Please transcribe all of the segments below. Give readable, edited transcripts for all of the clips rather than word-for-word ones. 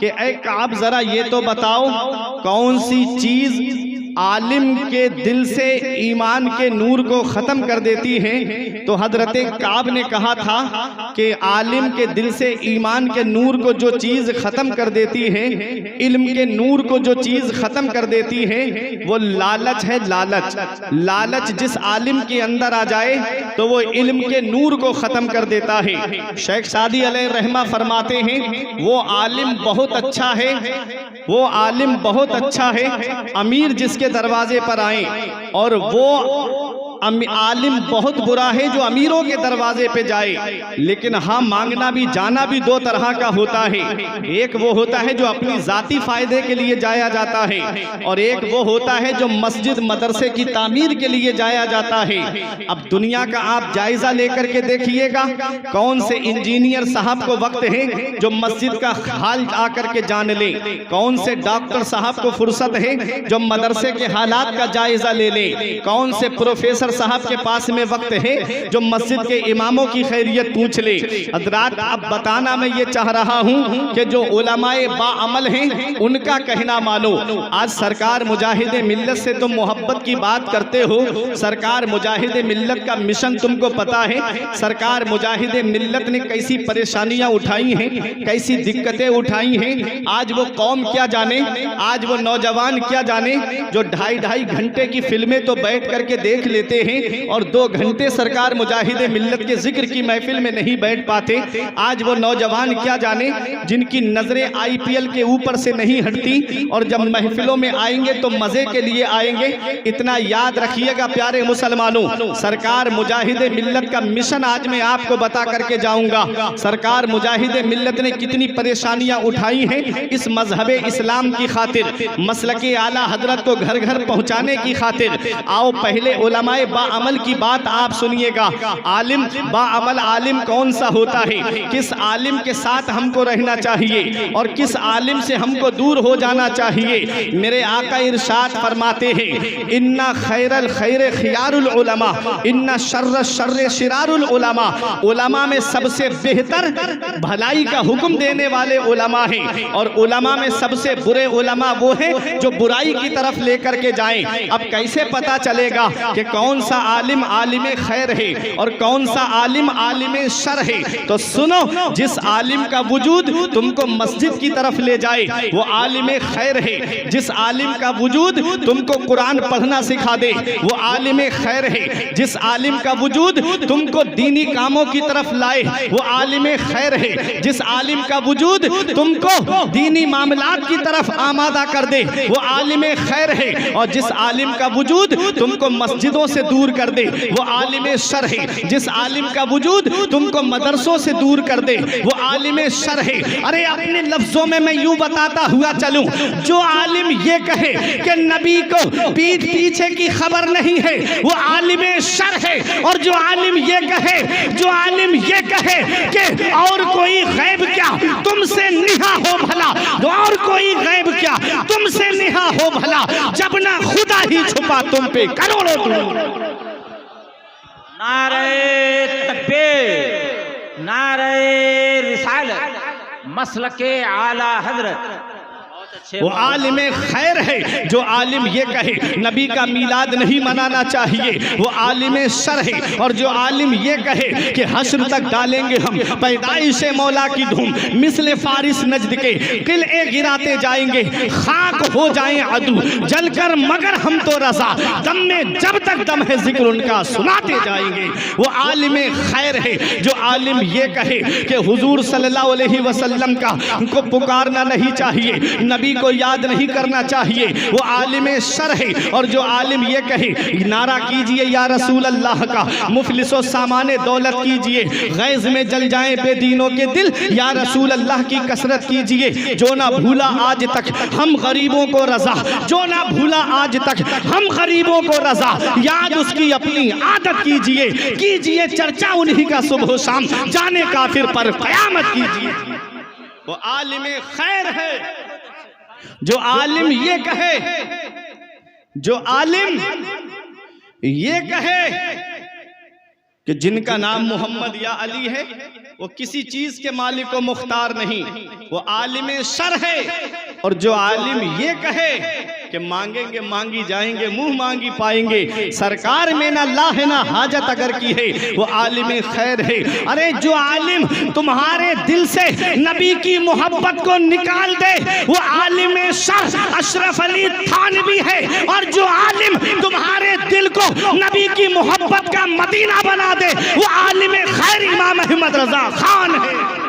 कि ऐ काब जरा ये तो बताओ कौन सी चीज आलिम के दिल से ईमान के नूर को ख़त्म कर देती है। तो हजरत काब ने कहा था कि आलिम के दिल से ईमान के नूर को जो चीज़ ख़त्म कर देती है, इल्म के नूर को जो चीज़ ख़त्म कर देती है वो लालच है। लालच जिस आलिम के अंदर आ जाए तो वो इल्म के नूर को ख़त्म कर देता है। शेख सादी अलैहि रहमा फरमाते हैं वो आलिम बहुत अच्छा है, वो आलिम बहुत अच्छा है, अमीर जिसके दरवाजे पर आए, और वो आलिम बहुत बुरा है जो अमीरों के दरवाजे पे जाए। लेकिन हाँ, मांगना भी जाना भी दो तरह का होता है। एक वो होता है जो अपनी जाती फायदे के लिए जाया जाता है, और एक वो होता है जो मस्जिद मदरसे की तामीर के लिए जाया जाता है। अब दुनिया का आप जायजा लेकर के देखिएगा, कौन से इंजीनियर साहब को वक्त है जो मस्जिद का हाल आकर के जान ले, कौन से डॉक्टर साहब को फुर्सत है जो मदरसे के हालात का जायजा ले ले, कौन से प्रोफेसर साहब के पास में वक्त है जो मस्जिद के इमामों की खैरियत पूछ ले। हज़रात, अब बताना मैं ये चाह रहा हूँ कि जो उलमाए बाअमल हैं उनका कहना मानो। आज सरकार मुजाहिदे मिल्लत से तुम मोहब्बत की बात करते हो। सरकार मुजाहिदे मिल्लत का मिशन तुमको पता है। सरकार मुजाहिदे मिल्लत ने कैसी परेशानियां उठाई हैं, कैसी दिक्कतें उठाई हैं। आज वो कौम क्या जाने, आज वो नौजवान क्या जाने जो 2.5 घंटे की फिल्में तो बैठ करके देख लेते हैं और 2 घंटे सरकार मुजाहिदे मिल्लत के जिक्र की महफिल में नहीं बैठ पाते। आज वो नौजवान क्या जाने जिनकी नजरें IPL के ऊपर से नहीं हटती, और जब महफिलों में आएंगे तो मजे के लिए आएंगे। इतना याद रखिएगा प्यारे मुसलमानों, सरकार मुजाहिदे मिल्लत का मिशन आज मैं आपको बता करके जाऊंगा। सरकार मुजाहिदे मिल्लत ने कितनी परेशानियां उठाई हैं इस मजहब इस्लाम की खातिर, मसलके आला हजरत को घर घर पहुंचाने की खातिर। आओ पहले उलमाए बाअमल की बात आप सुनिएगा। आलिम बाअमल आलिम कौन सा होता है, किस आलिम के साथ हमको रहना चाहिए और किस आलिम से हमको दूर हो जाना चाहिए। मेरे आका इरशाद फरमाते हैं, इन्ना खैरल खैर खियारुल उलमा, इन्ना शर्र शर्र शिरारुल उलमा। उलमा में सबसे बेहतर भलाई का हुक्म देने वाले उलमा हैं, और उलमा में सबसे बुरे उलमा वो हैं जो बुराई की तरफ लेकर के जाएं। अब कैसे पता चलेगा कि कौन सा आलिम आलिमे खैर है और कौन सा आलिम आलिमे शर है? तो सुनो, जिस आलिम का वजूद तुमको मस्जिद की तरफ ले जाए वो आलिमे खैर है। जिस आलिम का वजूद तुमको कुरान पढ़ना सिखा दे वो आलिमे खैर है। जिस आलिम का वजूद तुमको दीनी कामों की तरफ लाए वो आलिमे खैर है। जिस आलिम का वजूद तुमको दीनी मामलात की तरफ आमादा कर दे वो आलिमे खैर है। और जिस आलिम का वजूद तुमको मस्जिदों से दूर कर दे वो आलिमे शर है। जिस आलिम का वजूद तुमको मदरसों से दूर कर दे वो आलिमे शर है। अरे अपने लफ्जों में मैं यूं बताता हुआ चलूं, जो आलिम ये कहे कि नबी को पीठ पीछे की खबर नहीं है वो आलिमे शर है। और जो आलिम ये कहे, जो आलिम ये कहे कि और कोई गैब क्या तुमसे निहा हो भला, और कोई गैब क्या तुमसे निहा हो भला, जब ना खुदा ही छुपा तुम पे करोड़ों तुम। नारे तकबीर, नारे रिसालत, मसलके आला हजरत। वो आलिमे खैर है जो आलिम ये कहे नबी का मीलाद नहीं मनाना चाहिए वो आलिमे शर है। और जो आलिम ये कहे कि हश्र तक डालेंगे हम पैदाइश मौला की धूम, मिसले फारिस नजद के किले गिराते जाएंगे, खाक हो जाएं अदू जलकर मगर हम तो रजा, दम में जब तक दम है जिक्र उनका सुनाते जाएंगे वो आलिमे खैर है। जो आलिम ये कहे कि हुजूर सल्लल्लाहु अलैहि वसल्लम का को पुकारना नहीं चाहिए, नबी को याद नहीं करना चाहिए वो आलिमे शर है। और जो आलिम ये कहे नारा कीजिए या रसूल अल्लाह का, मुफलिसो सामाने दौलत कीजिए, गैज में जल जाएं बेदीनों के दिल, या रसूल अल्लाह की कसरत कीजिए। जो ना भूला आज तक हम गरीबों को रजा, जो ना भूला आज तक हम गरीबों को रजा, याद उसकी अपनी आदत कीजिए, कीजिए चर्चा उन्हीं का सुबह शाम, जाने काफिर पर कयामत कीजिए। वो आलिमे खैर है जो आलिम ये कहे, जो आलिम ये कहे कि जिनका नाम मोहम्मद या अली है वो किसी चीज के मालिक व मुख्तार नहीं, वो आलिम शर है। और जो आलिम ये कहे कि मांगेंगे मांगी जाएंगे, मुंह मांगी पाएंगे, सरकार में ना ला है ना हाजत अगर की है, वो आलिम खैर है। अरे जो आलिम तुम्हारे दिल से नबी की मोहब्बत को निकाल दे, वो आलिम शर अशरफ अली थानवी है। और जो आलिम तुम्हारे दिल को नबी की मोहब्बत का मदीना बना दे, वो आलिम खैर इमाम अहमद रजा खान है।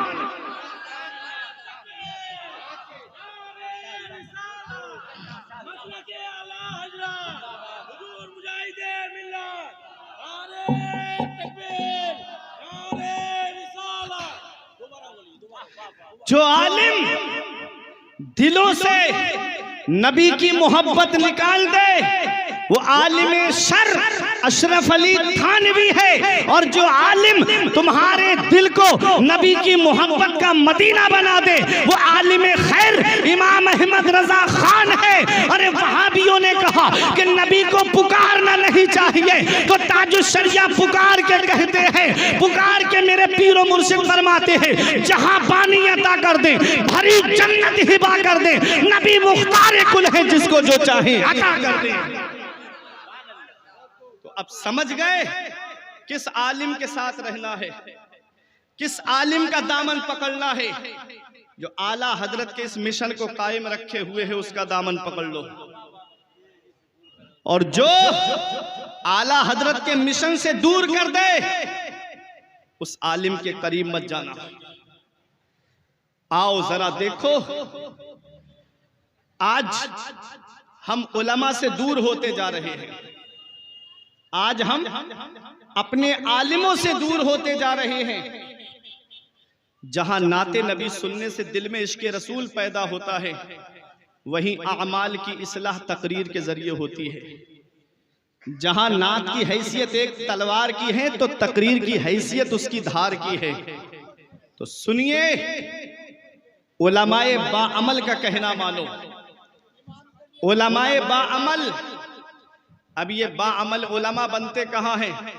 जो आलिम दिलों से नबी की मोहब्बत निकाल दे, वो आलिम शर अशरफ अली थानवी है। और जो आलिम तुम्हारे दिल को नबी की मोहब्बत का मदीना बना दे, वो आलिम खैर इमाम अहमद रजा खान है। अरे वहाबियों ने कहा कि नबी को पुकारना नहीं चाहिए, तो ताजुल शरिया पुकार के कहते हैं, पुकार के मेरे पीरो मुर्शिद फरमाते हैं, जहां पानी अता कर दे, भरी जन्नत हिबा कर दे, नबी मुख्तार कुल है, जिसको जो चाहे अता कर दे। तो अब समझ गए किस आलिम के साथ रहना है, किस आलिम का दामन पकड़ना है। जो आला हजरत के इस मिशन को कायम रखे हुए है, उसका दामन पकड़ लो। और जो आला हजरत के मिशन से दूर कर दे, उस आलिम के करीब मत जाना। आओ जरा देखो, आज हम उलमा से दूर होते जा रहे हैं, आज हम अपने आलिमों से दूर होते जा रहे हैं। जहां नाते नबी सुनने से दिल में इश्क़ रसूल पैदा होता है, वहीं अमाल की इस्लाह तकरीर के जरिए होती है। जहां नात की हैसियत एक तलवार की है, तो तकरीर की हैसियत उसकी धार की है। तो सुनिए, उलमाए बाअमल का कहना मानो। उलमाए बाअमल, अब ये बाअमल उलमा बनते कहाँ हैं?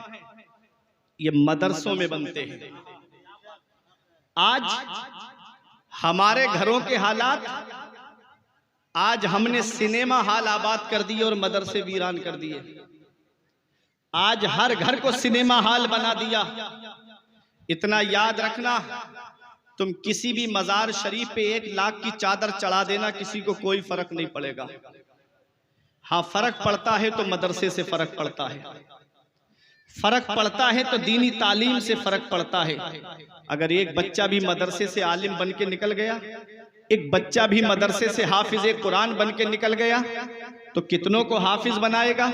ये मदरसों में बनते हैं। आज हमारे घरों के हालात, आज हमने सिनेमा हाल आबाद कर दिए और मदरसे वीरान कर दिए। आज हर घर को सिनेमा हाल बना दिया। इतना याद रखना, तुम किसी भी मजार शरीफ पे 1 लाख की चादर चढ़ा देना, किसी को कोई फर्क नहीं पड़ेगा। हाँ, फर्क पड़ता है तो मदरसे से फर्क पड़ता है, फर्क पड़ता है तो दीनी तालीम से फर्क पड़ता है। अगर एक बच्चा भी मदरसे से आलिम बन के निकल गया, एक बच्चा भी मदरसे से हाफिज कुरान बन के निकल गया, तो कितनों को हाफिज बनाएगा,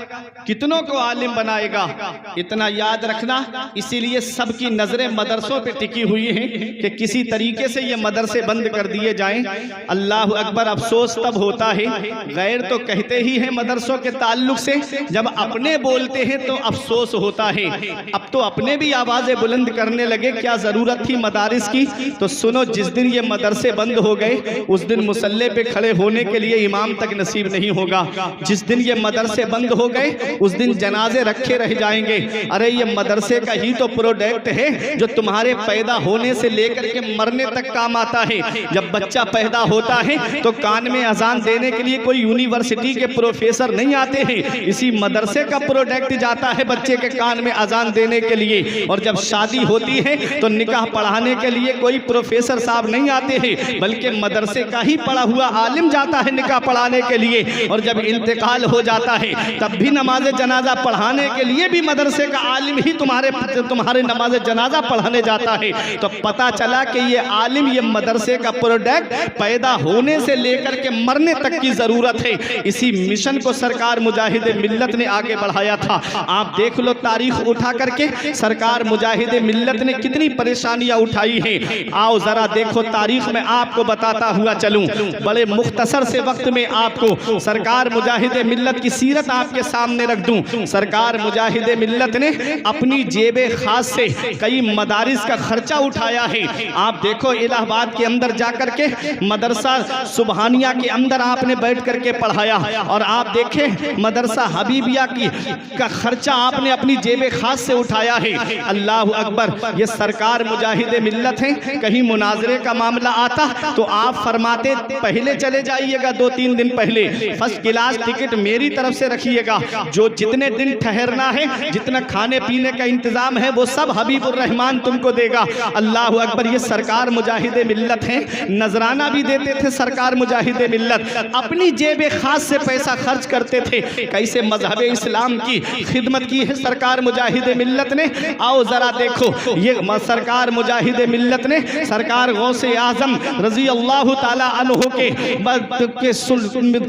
कितनों को आलिम बनाएगा। इतना याद रखना। इसीलिए सबकी नजरें मदरसों पे टिकी हुई हैं कि किसी तरीके से ये मदरसे बंद कर दिए जाएं। अल्लाह अकबर, अफसोस तब होता है, गैर तो कहते ही हैं मदरसों के ताल्लुक से, जब अपने बोलते हैं तो अफसोस होता है। अब तो अपने भी आवाजें बुलंद करने लगे, क्या जरूरत थी मदारिस की। तो सुनो, जिस दिन ये मदरसे बंद हो गए, उस दिन मुसल्ले पे खड़े होने के लिए इमाम तक नसीब नहीं होगा। जिस दिन ये मदरसे बंद हो गए, उस दिन जनाजे रखे रह जाएंगे। अरे ये मदरसे का ही तो प्रोडक्ट है, जो तुम्हारे पैदा होने से लेकर के मरने तक काम आता है। जब बच्चा पैदा होता है तो कान में अजान देने के लिए कोई यूनिवर्सिटी के प्रोफेसर नहीं आते हैं, इसी मदरसे का प्रोडक्ट जाता है बच्चे के कान में अजान देने के लिए। और जब शादी होती है तो निकाह पढ़ाने के लिए कोई प्रोफेसर साहब नहीं आते हैं, बल्कि मदरसे का ही पढ़ा हुआ आलिम जाता है निकाह पढ़ाने के लिए। और जब इंतकाल हो जाता है, तब भी नमाज जनाजा पढ़ाने के लिए भी मदरसे का आलिम ही तुम्हारे नमाज जनाजा पढ़ाने जाता है। तो पता चला कि ये आलिम, ये मदरसे का प्रोडक्ट पैदा होने से लेकर के मरने तक की जरूरत है। इसी मिशन को सरकार मुजाहिद मिल्लत ने आगे बढ़ाया था। आप देख लो तारीख उठा करके, सरकार मुजाहिद मिल्लत ने कितनी परेशानियां उठाई हैं। आओ जरा देखो, तारीख में आपको बताता हुआ चलूं, बड़े मुख्तसर से वक्त में आपको सरकार मुजाहिद मिल्लत की सीरत आपके सामने रख दूं। सरकार मुजाहिद मिल्लत ने अपनी जेबे खास से कई मदारिस का खर्चा उठाया है। आप देखो इलाहाबाद के अंदर जाकर के मदरसा सुबहानिया के अंदर आपने बैठ करके पढ़ाया, और आप देखें मदरसा हबीबिया की का खर्चा आपने अपनी जेबे खास से उठाया है। अल्लाह अकबर, ये सरकार मुजाहिद मिल्लत है। कहीं मुनाजरे का मामला आता तो आप फरमाते पहले चले जाइएगा, 2-3 दिन पहले फर्स्ट क्लास टिकट मेरी तरफ से रखिएगा, जो जितने दिन ठहरना है, जितना खाने पीने का इंतजाम है वो सब हबीबुर रहमान तुमको देगा। अल्लाह अकबर, ये सरकार मुजाहिद मिल्लत है। नजराना भी देते थे सरकार मुजाहिद मिल्लत, अपनी जेबे खास से पैसा खर्च करते थे। कैसे मजहब इस्लाम की खिदमत की है सरकार मुजाहिद मिल्लत ने। आओ जरा देखो, ये सरकार मुजाहिद मिल्लत ने सरकार गौसे आजम रजी अल्लाह ताला अन्हु के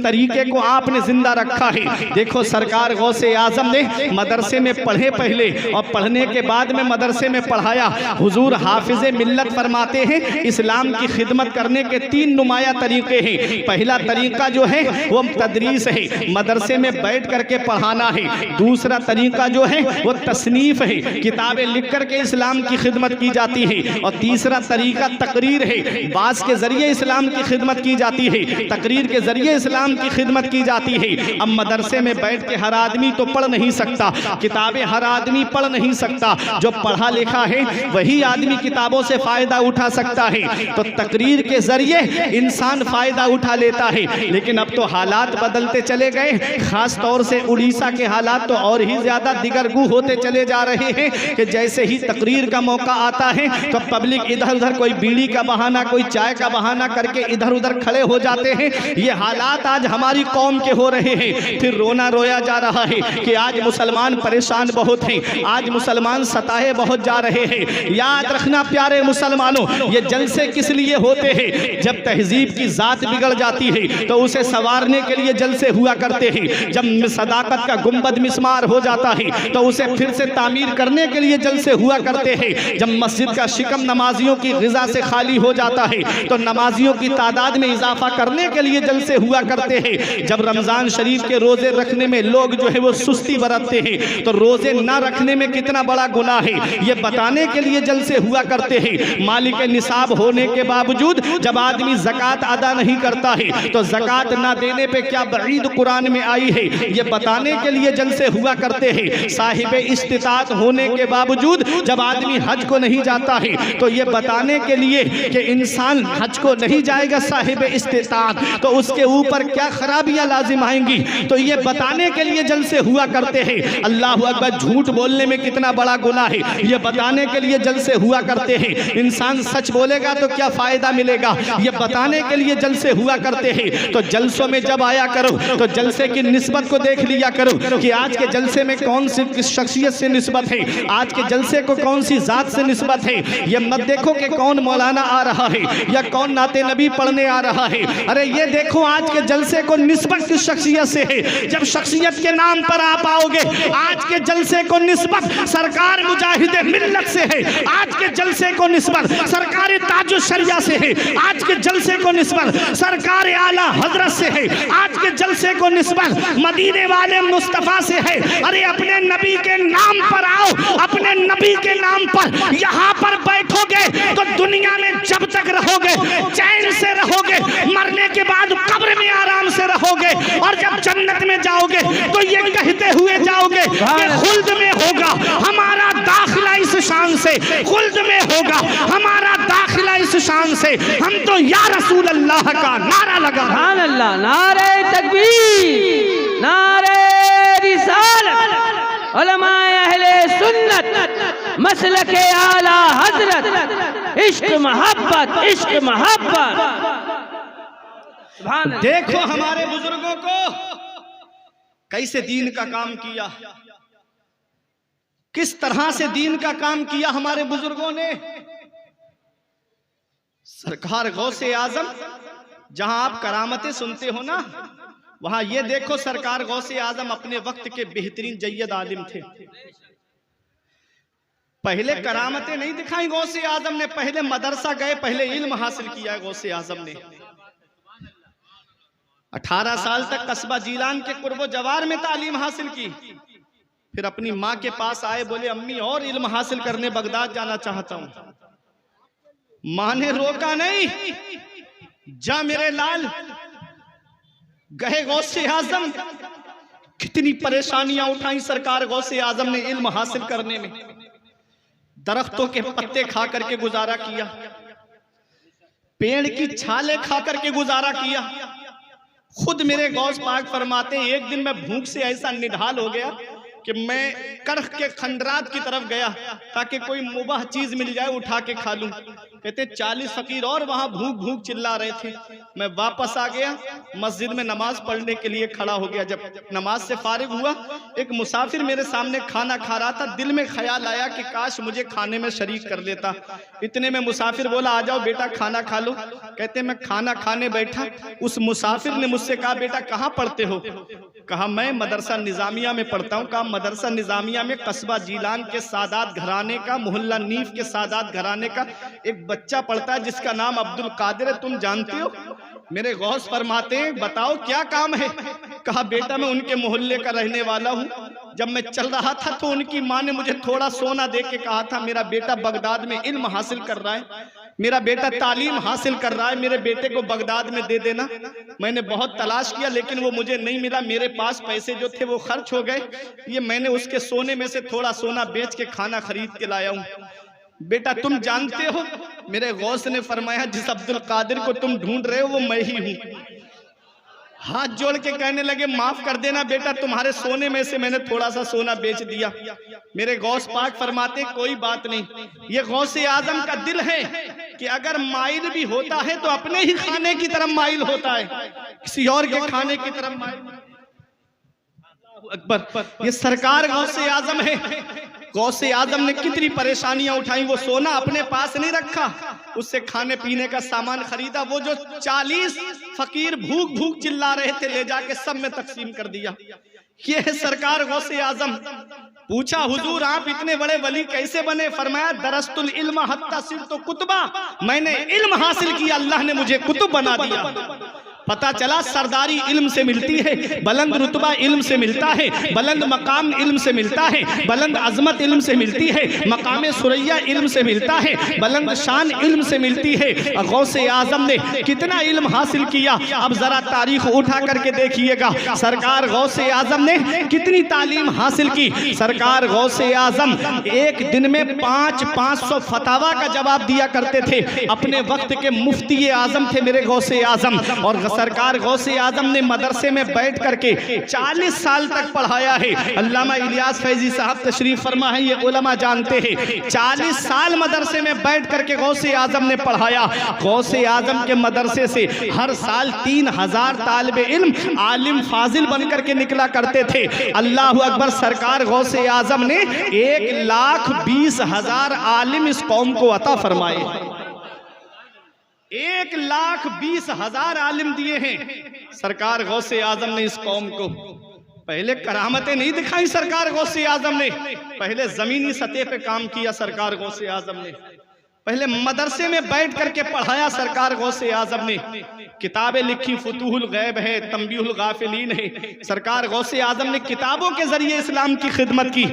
तरीके को आपने जिंदा रखा है। देखो सरकार गौसे आजम ने मदरसे में पढ़े पहले, और पढ़ने के बाद में मदरसे में पढ़ाया। हुजूर हाफिज मिल्लत फरमाते हैं इस्लाम की खिदमत करने के 3 नुमाया तरीके हैं। पहला तरीका जो है वो तदरीस है, मदरसे में बैठ करके पढ़ाना है। दूसरा तरीका जो है वो तसनीफ है, किताबें लिख करके इस्लाम की खिदमत की जाती है। और तीसरा तरीका तकरीर है, बास के जरिए इस्लाम की खिदमत की जाती है, तकरीर के जरिए इस्लाम की खिदमत की जाती है। अब मदरसे में बैठ के हर आदमी तो पढ़ नहीं सकता, किताबें हर आदमी पढ़ नहीं सकता, जो पढ़ा लिखा है वही आदमी किताबों से फायदा उठा सकता है। तो तकरीर के जरिए इंसान फायदा उठा लेता है। लेकिन अब तो हालात बदलते चले गए, खास तौर से उड़ीसा के हालात तो और ही ज्यादा दिगरगू होते चले जा रहे हैं कि जैसे ही तकरीर का मौका आता है तो पब्लिक इधर उधर कोई बीड़ी का बहाना, कोई चाय का बहाना करके इधर उधर खड़े हो जाते हैं। ये हालात आज हमारी कौम के हो रहे हैं। फिर रोना रोया जा रहा है कि आज मुसलमान परेशान बहुत हैं, आज मुसलमान सताए बहुत जा रहे हैं। याद रखना प्यारे मुसलमानों, ये जलसे किस लिए होते हैं? जब तहजीब की जात बिगड़ जाती है तो उसे संवारने के लिए जलसे हुआ करते हैं। जब सदाकत का गुंबद मिस्मार हो जाता है तो उसे फिर से तामीर करने के लिए जलसे हुआ करते हैं। जब मस्जिद का शिकम नमाजियों की ग़िज़ा से खाली हो जाता है तो नमाजियों की तादाद में इजाफा करने के लिए जलसे हुआ करते हैं। जब रमज़ान शरीफ के रोज़े रखने में लोग जो है वो सुस्ती बरतते हैं तो रोज़े ना रखने में कितना बड़ा गुनाह है ये बताने के लिए जलसे हुआ करते हैं। मालिक निसाब होने के बावजूद जब आदमी ज़कात अदा नहीं करता है तो ज़कात ना देने पे क्या वईद कुरान में आई है ये बताने के लिए जलसे हुआ करते हैं। साहिब इस्तिताअत होने के बावजूद जब आदमी हज को नहीं जाता है तो ये बताने के लिए कि इंसान हज को नहीं जाएगा साहिब इस्तिताअत तो उसके ऊपर क्या खराबियां लाजिम आएंगी, तो ये बताने के लिए जलसे हुआ करते हैं। अल्लाह अकबर, झूठ बोलने में कितना बड़ा गुनाह है ये बताने के लिए जलसे हुआ करते हैं। इंसान सच बोलेगा तो क्या फायदा मिलेगा ये बताने के लिए जलसे हुआ करते हैं। तो जलसों में जब आया करो तो जलसे की निस्बत को देख लिया करो कि आज के जलसे में कौन सी किस शख्सियत से निस्बत है, आज के जलसे को कौन सी जात से निस्बत है। ये मत देखो कि कौन मौलाना आ रहा है या कौन नाते नबी पढ़ने आ रहा है। अरे ये देखो आज के जलसे को निस्बत किस शख्सियत से है। जब शख्सियत के नाम पर आप आओगे, आज के जलसे को निस्बत सरकार मुजाहिद मिल्लत से है, आज के जलसे को निस्बत सरकार ताजुल शरिया से है, आज के जलसे को निस्बत सरकार आला हजरत से है, आज के जलसे को निस्बत मदीने वाले मुस्तफ़ा से है। अरे अपने नबी के नाम पर आओ, अपने नबी के नाम पर यहाँ पर बैठोगे तो दुनिया में जब तक रहोगे चैन से रहोगे, मरने के बाद कब्र में आराम से रहोगे, और जब जन्नत में जाओगे तो ये कहते हुए जाओगे कि खुल्द में होगा हमारा दाखिला इस शान से, खुल्द में होगा हमारा दाखिला इस शान से। हम तो या रसूल अल्लाह का नारा लगा। सुभान अल्लाह, नारे तकबीर, नारे रिसालत, उलमाए अहले सुन्नत, मसलके आला हजरत, इश्क मोहब्बत, इश्क मोहब्बत। देखो हमारे बुजुर्गों को कैसे दीन का काम किया, किस तरह से दीन का काम किया हमारे बुजुर्गों ने। सरकार गौसे आजम, जहां आप करामतें सुनते हो ना, वहां ये देखो सरकार गौसे आजम अपने वक्त के बेहतरीन जय्यद आलिम थे। पहले करामतें नहीं दिखाई गौसे आजम ने, पहले मदरसा गए, पहले इल्म हासिल किया गौसे आजम ने। 18 साल तक कस्बा जीलान के कुर्बो जवार में तालीम हासिल की। फिर अपनी माँ के पास आए, बोले अम्मी और इल्म हासिल करने बगदाद जाना चाहता हूं। माँ ने रोका नहीं, जा मेरे लाल। गए गौसे आजम, कितनी परेशानियां उठाई सरकार गौसे आजम ने इल्म हासिल करने में। दरख्तों के पत्ते खा करके गुजारा किया, पेड़ की छाले खा करके गुजारा किया। खुद मेरे गौस पाक फरमाते, एक दिन मैं भूख से ऐसा निढाल हो गया कि मैं करख के खंडरात की तरफ गया ताकि कोई मुबाह चीज मिल जाए उठा के खा लूं। कहते 40 फकीर और वहां भूख भूख चिल्ला रहे थे। मैं वापस आ गया, मस्जिद में नमाज पढ़ने के लिए खड़ा हो गया। जब नमाज से फारिग हुआ, एक मुसाफिर मेरे सामने खाना खा रहा था। दिल में ख्याल आया कि काश मुझे खाने में शरीक कर लेता। इतने में मुसाफिर बोला, आ जाओ बेटा खाना खा लो। कहते मैं खाना खाने बैठा, उस मुसाफिर ने मुझसे कहा, बेटा कहाँ पढ़ते हो? कहा मैं मदरसा निजामिया में पढ़ता हूँ। कहा मदरसा निजामिया में कस्बा जीलान के सादात घराने का, मोहल्ला नीफ के सादात घराने का एक बच्चा पढ़ता है जिसका नाम अब्दुल कादिर है, तुम जानते हो? मेरे गौस फरमाते हैं, बताओ क्या काम है? कहा बेटा मैं उनके मोहल्ले का रहने वाला हूँ। जब मैं चल रहा था तो उनकी माँ ने मुझे थोड़ा सोना दे के कहा था, मेरा बेटा बगदाद में इल्म हासिल कर रहा है, मेरा बेटा तालीम हासिल कर रहा है, मेरे बेटे को बगदाद में दे देना। मैंने बहुत तलाश किया लेकिन वो मुझे नहीं मिला। मेरे पास पैसे जो थे वो खर्च हो गए। ये मैंने उसके सोने में से थोड़ा सोना बेच के खाना खरीद के लाया हूँ। बेटा तुम जानते हो? मेरे गौस ने फरमाया, जिस अब्दुल कादिर को तुम ढूंढ रहे हो वो मैं ही हूँ। हाथ जोड़ के कहने लगे, माफ कर देना बेटा, तुम्हारे सोने में से मैंने थोड़ा सा सोना बेच दिया। मेरे गौस पाक फरमाते, कोई बात नहीं, ये गौसे आजम का दिल है कि अगर माइल भी होता है तो अपने ही खाने की तरफ माइल होता है, किसी और के खाने की तरफ माइल। अकबर, ये सरकार गौसे आजम है। गौसे आजम ने कितनी परेशानियां उठाई। वो सोना अपने पास नहीं रखा, उससे खाने पीने का सामान खरीदा। वो जो 40 फकीर भूख भूख चिल्ला रहे थे, ले जाके सब में तकसीम कर दिया। ये है सरकार गौसे आजम। पूछा, हुजूर आप इतने बड़े वली कैसे बने? फरमाया, दरस्तुल इल्म हत्ता सिरतु कुतबा, मैंने इल्म हासिल किया, अल्लाह ने मुझे कुतुब बना दिया। पता चला सरदारी इल्म से मिलती है, बुलंद रुतबा इल्म से मिलता है, बुलंद मकाम इल्म से मिलता है, बुलंद अजमत इल्म से मिलती है, मकाम सुरैया इल्म से मिलता है, बुलंद शान इल्म से मिलती है। गौसे आजम ने कितना इल्म हासिल किया, अब जरा तारीख उठा करके देखिएगा। सरकार गौसे आजम ने कितनी तालीम हासिल की। सरकार गौसे आजम एक दिन में 500 फतावा का जवाब दिया करते थे। अपने वक्त के मुफ्ती आजम थे मेरे गौसे आजम। और सरकार गौसे आजम ने मदरसे में बैठ करके 40 साल तक पढ़ाया है। अल्लामा इलियास फैजी साहब तशरीफ फरमा है, ये उलमा जानते हैं। 40 साल मदरसे में बैठ करके गौसे आजम ने पढ़ाया। गौसे आजम के मदरसे से हर साल 3000 तालिबे इल्म आलिम फाजिल बन करके निकला करते थे। अल्लाह अकबर। सरकार गौसे आजम ने 1,20,000 आलिम इस कौम को अता फरमाए। 1,20,000 आलिम दिए हैं सरकार गौसे आजम ने इस कौम को। पहले करामतें नहीं दिखाई सरकार गौसे आजम ने, पहले जमीनी सतह पे काम किया सरकार गौसे आजम ने। पहले मदरसे में बैठ करके पढ़ाया सरकार गौसे आजम ने। किताबें लिखी, फुतूहुल गैब है, तंबीहुल गाफिलीन है। सरकार गौसे आजम ने किताबों के जरिए इस्लाम की खिदमत की।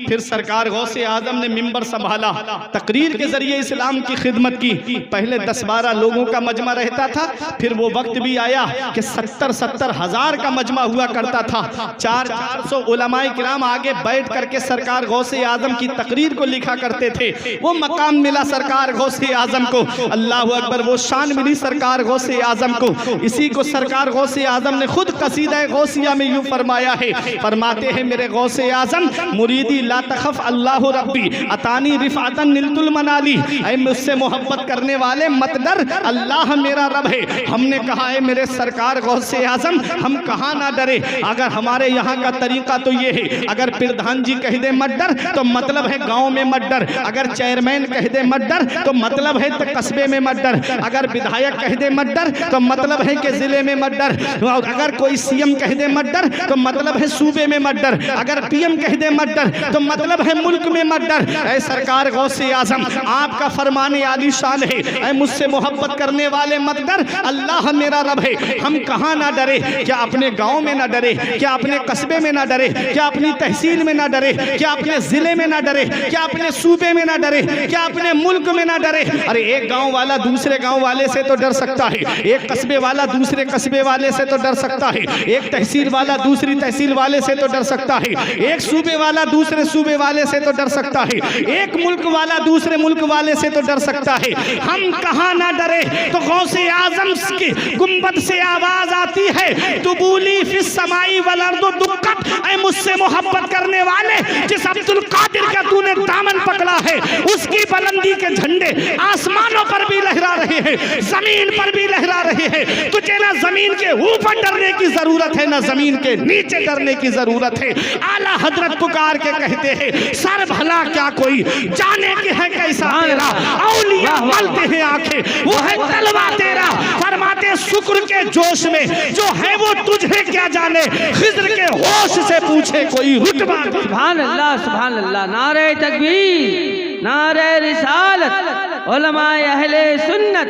फिर सरकार गौसे आजम ने मिंबर संभाला, तकरीर के जरिए इस्लाम की खिदमत की। पहले 10-12 लोगों का मजमा रहता था, फिर वो वक्त भी आया कि 70-70 हजार का मजमा हुआ करता था। 400 उलमाए किराम आगे बैठ करके सरकार गौसे आजम की तकरीर को लिखा करते थे। वो मकाम मिला सरकार गौसे आजम को। अल्लाह अकबर। वो शान मिली सरकार गौसे आजम को। इसी को सरकार गौसे आजम ने खुद कसीदा गौसिया में यूं फरमाया है। फरमाते हैं मेरे गौसे आजम, मुरीदी ला तखफ अल्लाह रब्बी अतानी रिफातन निलतुल मनाली, ऐ मुझसे मोहब्बत करने वाले मत डर, अल्लाह मेरा रब है। हमने कहा है मेरे सरकार गौसे आजम, हम कहाँ ना डरे। अगर हमारे यहाँ का तरीका तो ये है, अगर प्रधान जी कह दे मत डर तो मतलब है गाँव में मत डर, अगर चेयरमैन कह दे मत डर तो मतलब है तो कस्बे में मत डर, अगर विधायक कह दे मत डर तो मतलब है कि जिले में मत डर, अगर कोई सीएम कह दे मत डर तो मतलब है सूबे में मत डर, अगर पीएम कह दे मत डर तो मतलब है मुल्क में मत डर। ऐ सरकार गौसे आजम, आपका फरमाने आली शान है, ऐ मुझसे मोहब्बत करने वाले मत डर, अल्लाह मेरा रब है। हम कहाँ ना डरे, क्या अपने गांव में ना डरे, क्या अपने कस्बे में ना डरे, क्या अपनी तहसील में ना डरे, क्या अपने जिले में ना डरे, क्या अपने सूबे में ना डरे, क्या अपने मुल्क में ना डरे। अरे एक गांव वाला दूसरे गांव वाले से तो डर सकता है, एक कस्बे वाला दूसरे कस्बे वाले से तो डर सकता है, एक तहसील वाला दूसरी तहसील वाले से तो डर सकता है, एक सूबे वाला दूसरे सूबे वाले से तो डर सकता है, एक मुल्क वाला दूसरे मुल्क वाले से तो डर सकता है। हम कहाँ ना डरे। तो गौसे आजम की गुंबद से आवाज आती है, तुबूली फिस समाई वल अर्दु दुक्कत, ऐ मुझसे मोहब्बत करने वाले, जिस अब्दुल कादिर का तूने दामन पकड़ा है, उसकी बुलंदी के झंडे आसमानों पर भी लहरा रहे हैं, जमीन पर भी लहरा रहे हैं। तुझे ना जमीन के ऊपर डरने की जरूरत है, ना जमीन के नीचे डरने की जरूरत है। आला हजरत पुकार के कहते हैं, सर भला क्या कोई जाने के है कैसा तेरा, औलिया मलते हैं आंखें, वो है तलवा तेरा। फरमाते शुक्र के जोश में जो है वो तुझे क्या जाने, खिज्र के होश से पूछे कोई रुतबा। सुभान अल्लाह, सुभान अल्लाह। नारे तकबीर, नारे रिसालत, उलमाए अहले सुन्नत,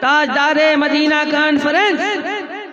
ताजदारे मदीना कॉन्फ्रेंस,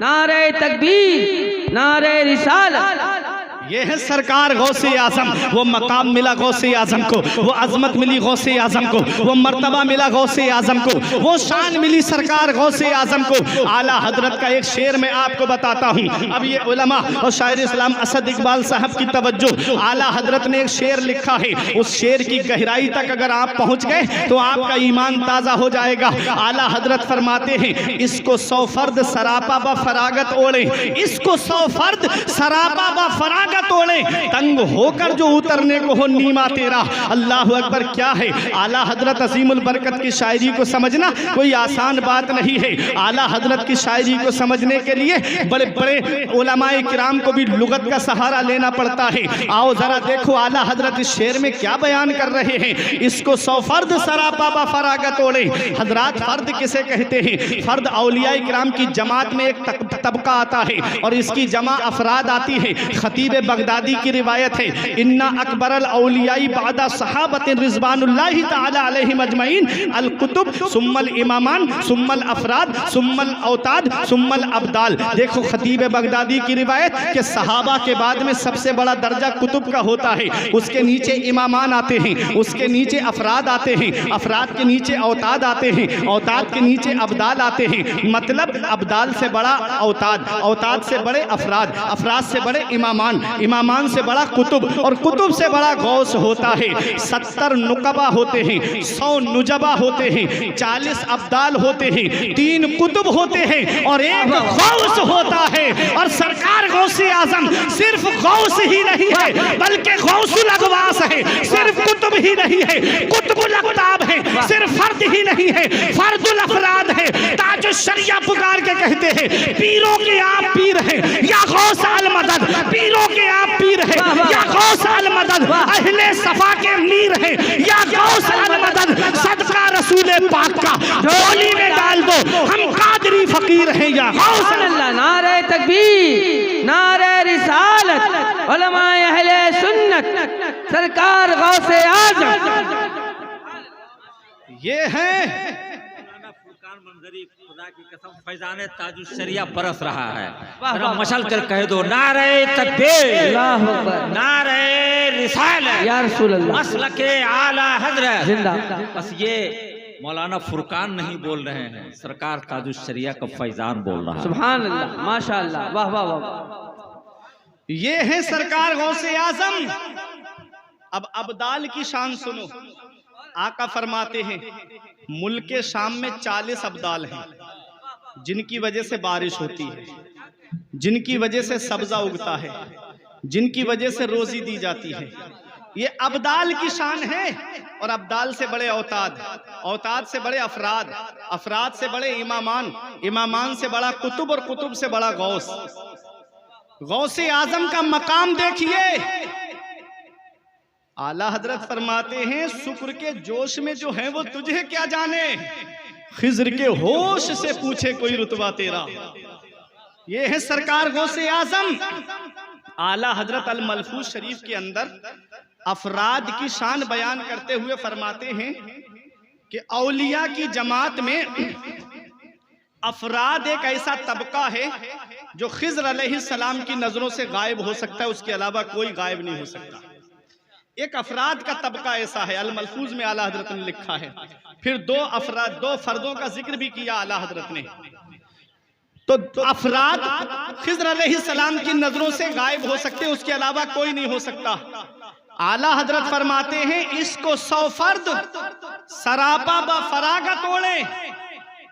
नारे तकबीर, नारे रिसालत। ये है सरकार गौसे आजम। वो मकाम मिला गौसे आजम को, वो अजमत मिली गौसे आजम को, वो मर्तबा मिला गौसे आजम को, वो शान मिली सरकार गौसे आजम को। आला हजरत का एक शेर मैं आपको बताता हूँ। अब ये उलमा और शायर इस्लाम असद इकबाल साहब की तवज्जो, आला हजरत ने एक शेर लिखा है, उस शेर की गहराई तक अगर आप पहुँच गए तो आपका ईमान ताज़ा हो जाएगा। आला हजरत फरमाते हैं, इसको 100 फर्द सरापा व फरागत ओढ़े, इसको 100 फर्द सरापा व फरागत तोड़े, तंग होकर जो उतरने को हो नीमा तेरा। अल्लाह अकबर। क्या है आला हजरत अजीमुल बरकत की शायरी को समझना कोई आसान बात नहीं है। आला हजरत की शायरी को समझने के लिए बड़े बड़े उलमाए किराम को भी लुगत का सहारा लेना पड़ता है। आओ जरा देखो आला हजरत इस शेर में क्या बयान कर रहे हैं। इसको 100 फर्द सरापा व फरागत तोड़े। हजरात फर्द किसे कहते हैं? फर्द औलिया किराम की जमात में एक तबका आता है और इसकी जमा अफराद आती है। खतीब बगदादी की रिवायत है, इन्ना अकबरल औलियाई बादा सहाबतिन रिजवानुल्लाहि तआला अलैहिम अजमईन अल कुतुब सुम्मल इमामान सुम्मल अफराद सुम्मल औताद सुम्मल अब्दाल। देखो खतीब बगदादी की रिवायत कि सहाबा के बाद में सबसे बड़ा दर्जा कुतुब का होता है, उसके नीचे इमामान आते हैं, उसके नीचे अफराद आते हैं, अफराद के नीचे औताद आते हैं, औताद के नीचे अब्दाल आते हैं। मतलब अब्दाल से बड़ा औताद, औताद से बड़े अफराद, अफराद से बड़े इमामान, इमामान से बड़ा कुतुब और कुतुब से बड़ा गौस होता है। 70 नुकबा होते हैं, 100 नुजबा होते हैं, 40 अब्दाल होते हैं, 3 कुतुब होते हैं और एक गौस होता है। और सरकार गौसे आजम सिर्फ गौस ही नहीं है बल्कि गौसुल अगवास है। सिर्फ कुतुब ही नहीं है, कुतुबुल अक्ताब है। सिर्फ फर्द ही नहीं है, फर्दुल अफराद है। ताजुश शरिया पुकार के कहते हैं, पीरों के आप पीर हैं या गौस अल मदद, पीरों के आप पीर है या गौस अल मदद, अहले सफा के मीर है या गौस अल मदद। सदका रसूल पाक का झोली में डाल दो, हम कादरी फकीर हैं या गौस अल्लाह। नारे तकबीर, नारे रिसालत, उलमाए अहले सुन्नत, सरकार गौसे आजम। ये है खुदा की कसम फैजाने ताजुश शरिया बरस रहा है। जरा मशल कर कह दो, नारे तकबीर, नारे रिसालत, या रसूल अल्लाह, मसलके आला हजरत जिंदा। बस ये मौलाना फुरकान नहीं बोल रहे हैं, सरकार ताजुश शरिया का फैजान बोल रहा है। सुभान अल्लाह, माशाअल्लाह, वाह वाह वाह। ये है सरकार गौसे आजम। अब अब्दाल की शान सुनो। आका फरमाते हैं, मुल्क के शाम में 40 अब्दाल हैं जिनकी वजह से बारिश होती है, जिनकी वजह से सब्जा उगता है, जिनकी वजह से रोजी दी जाती है। ये अब्दाल की शान है। और अब्दाल से बड़े औताद, औताद से बड़े अफराद, अफराद से बड़े इमामान, इमामान से बड़ा कुतुब और कुतुब से बड़ा गौस। गौसे आजम का मकाम देखिए। आला हजरत फरमाते हैं शुक्र के जोश में जो है वो तुझे क्या जाने, खिज्र के होश से पूछे कोई रुतबा तेरा। ये है सरकार गौसे आजम। आला हजरत अल मलफूज शरीफ के अंदर अफराद की शान बयान करते हुए फरमाते हैं कि औलिया की जमात में अफराद एक ऐसा तबका है जो खिज्र अलैहिस्सलाम की नजरों से गायब हो सकता है, उसके अलावा कोई गायब नहीं हो सकता। एक अफराद का तबका ऐसा है, अल मलफूज में आला हजरत ने लिखा है। फिर दो फर्दों का जिक्र भी किया आला हजरत ने। तो अफराद खिज्र अलैहिस्सलाम की नजरों से गायब हो सकते, उसके अलावा कोई नहीं हो सकता। आला हजरत फरमाते हैं इसको 100 फर्द सरापा ब फरागत ओढ़े,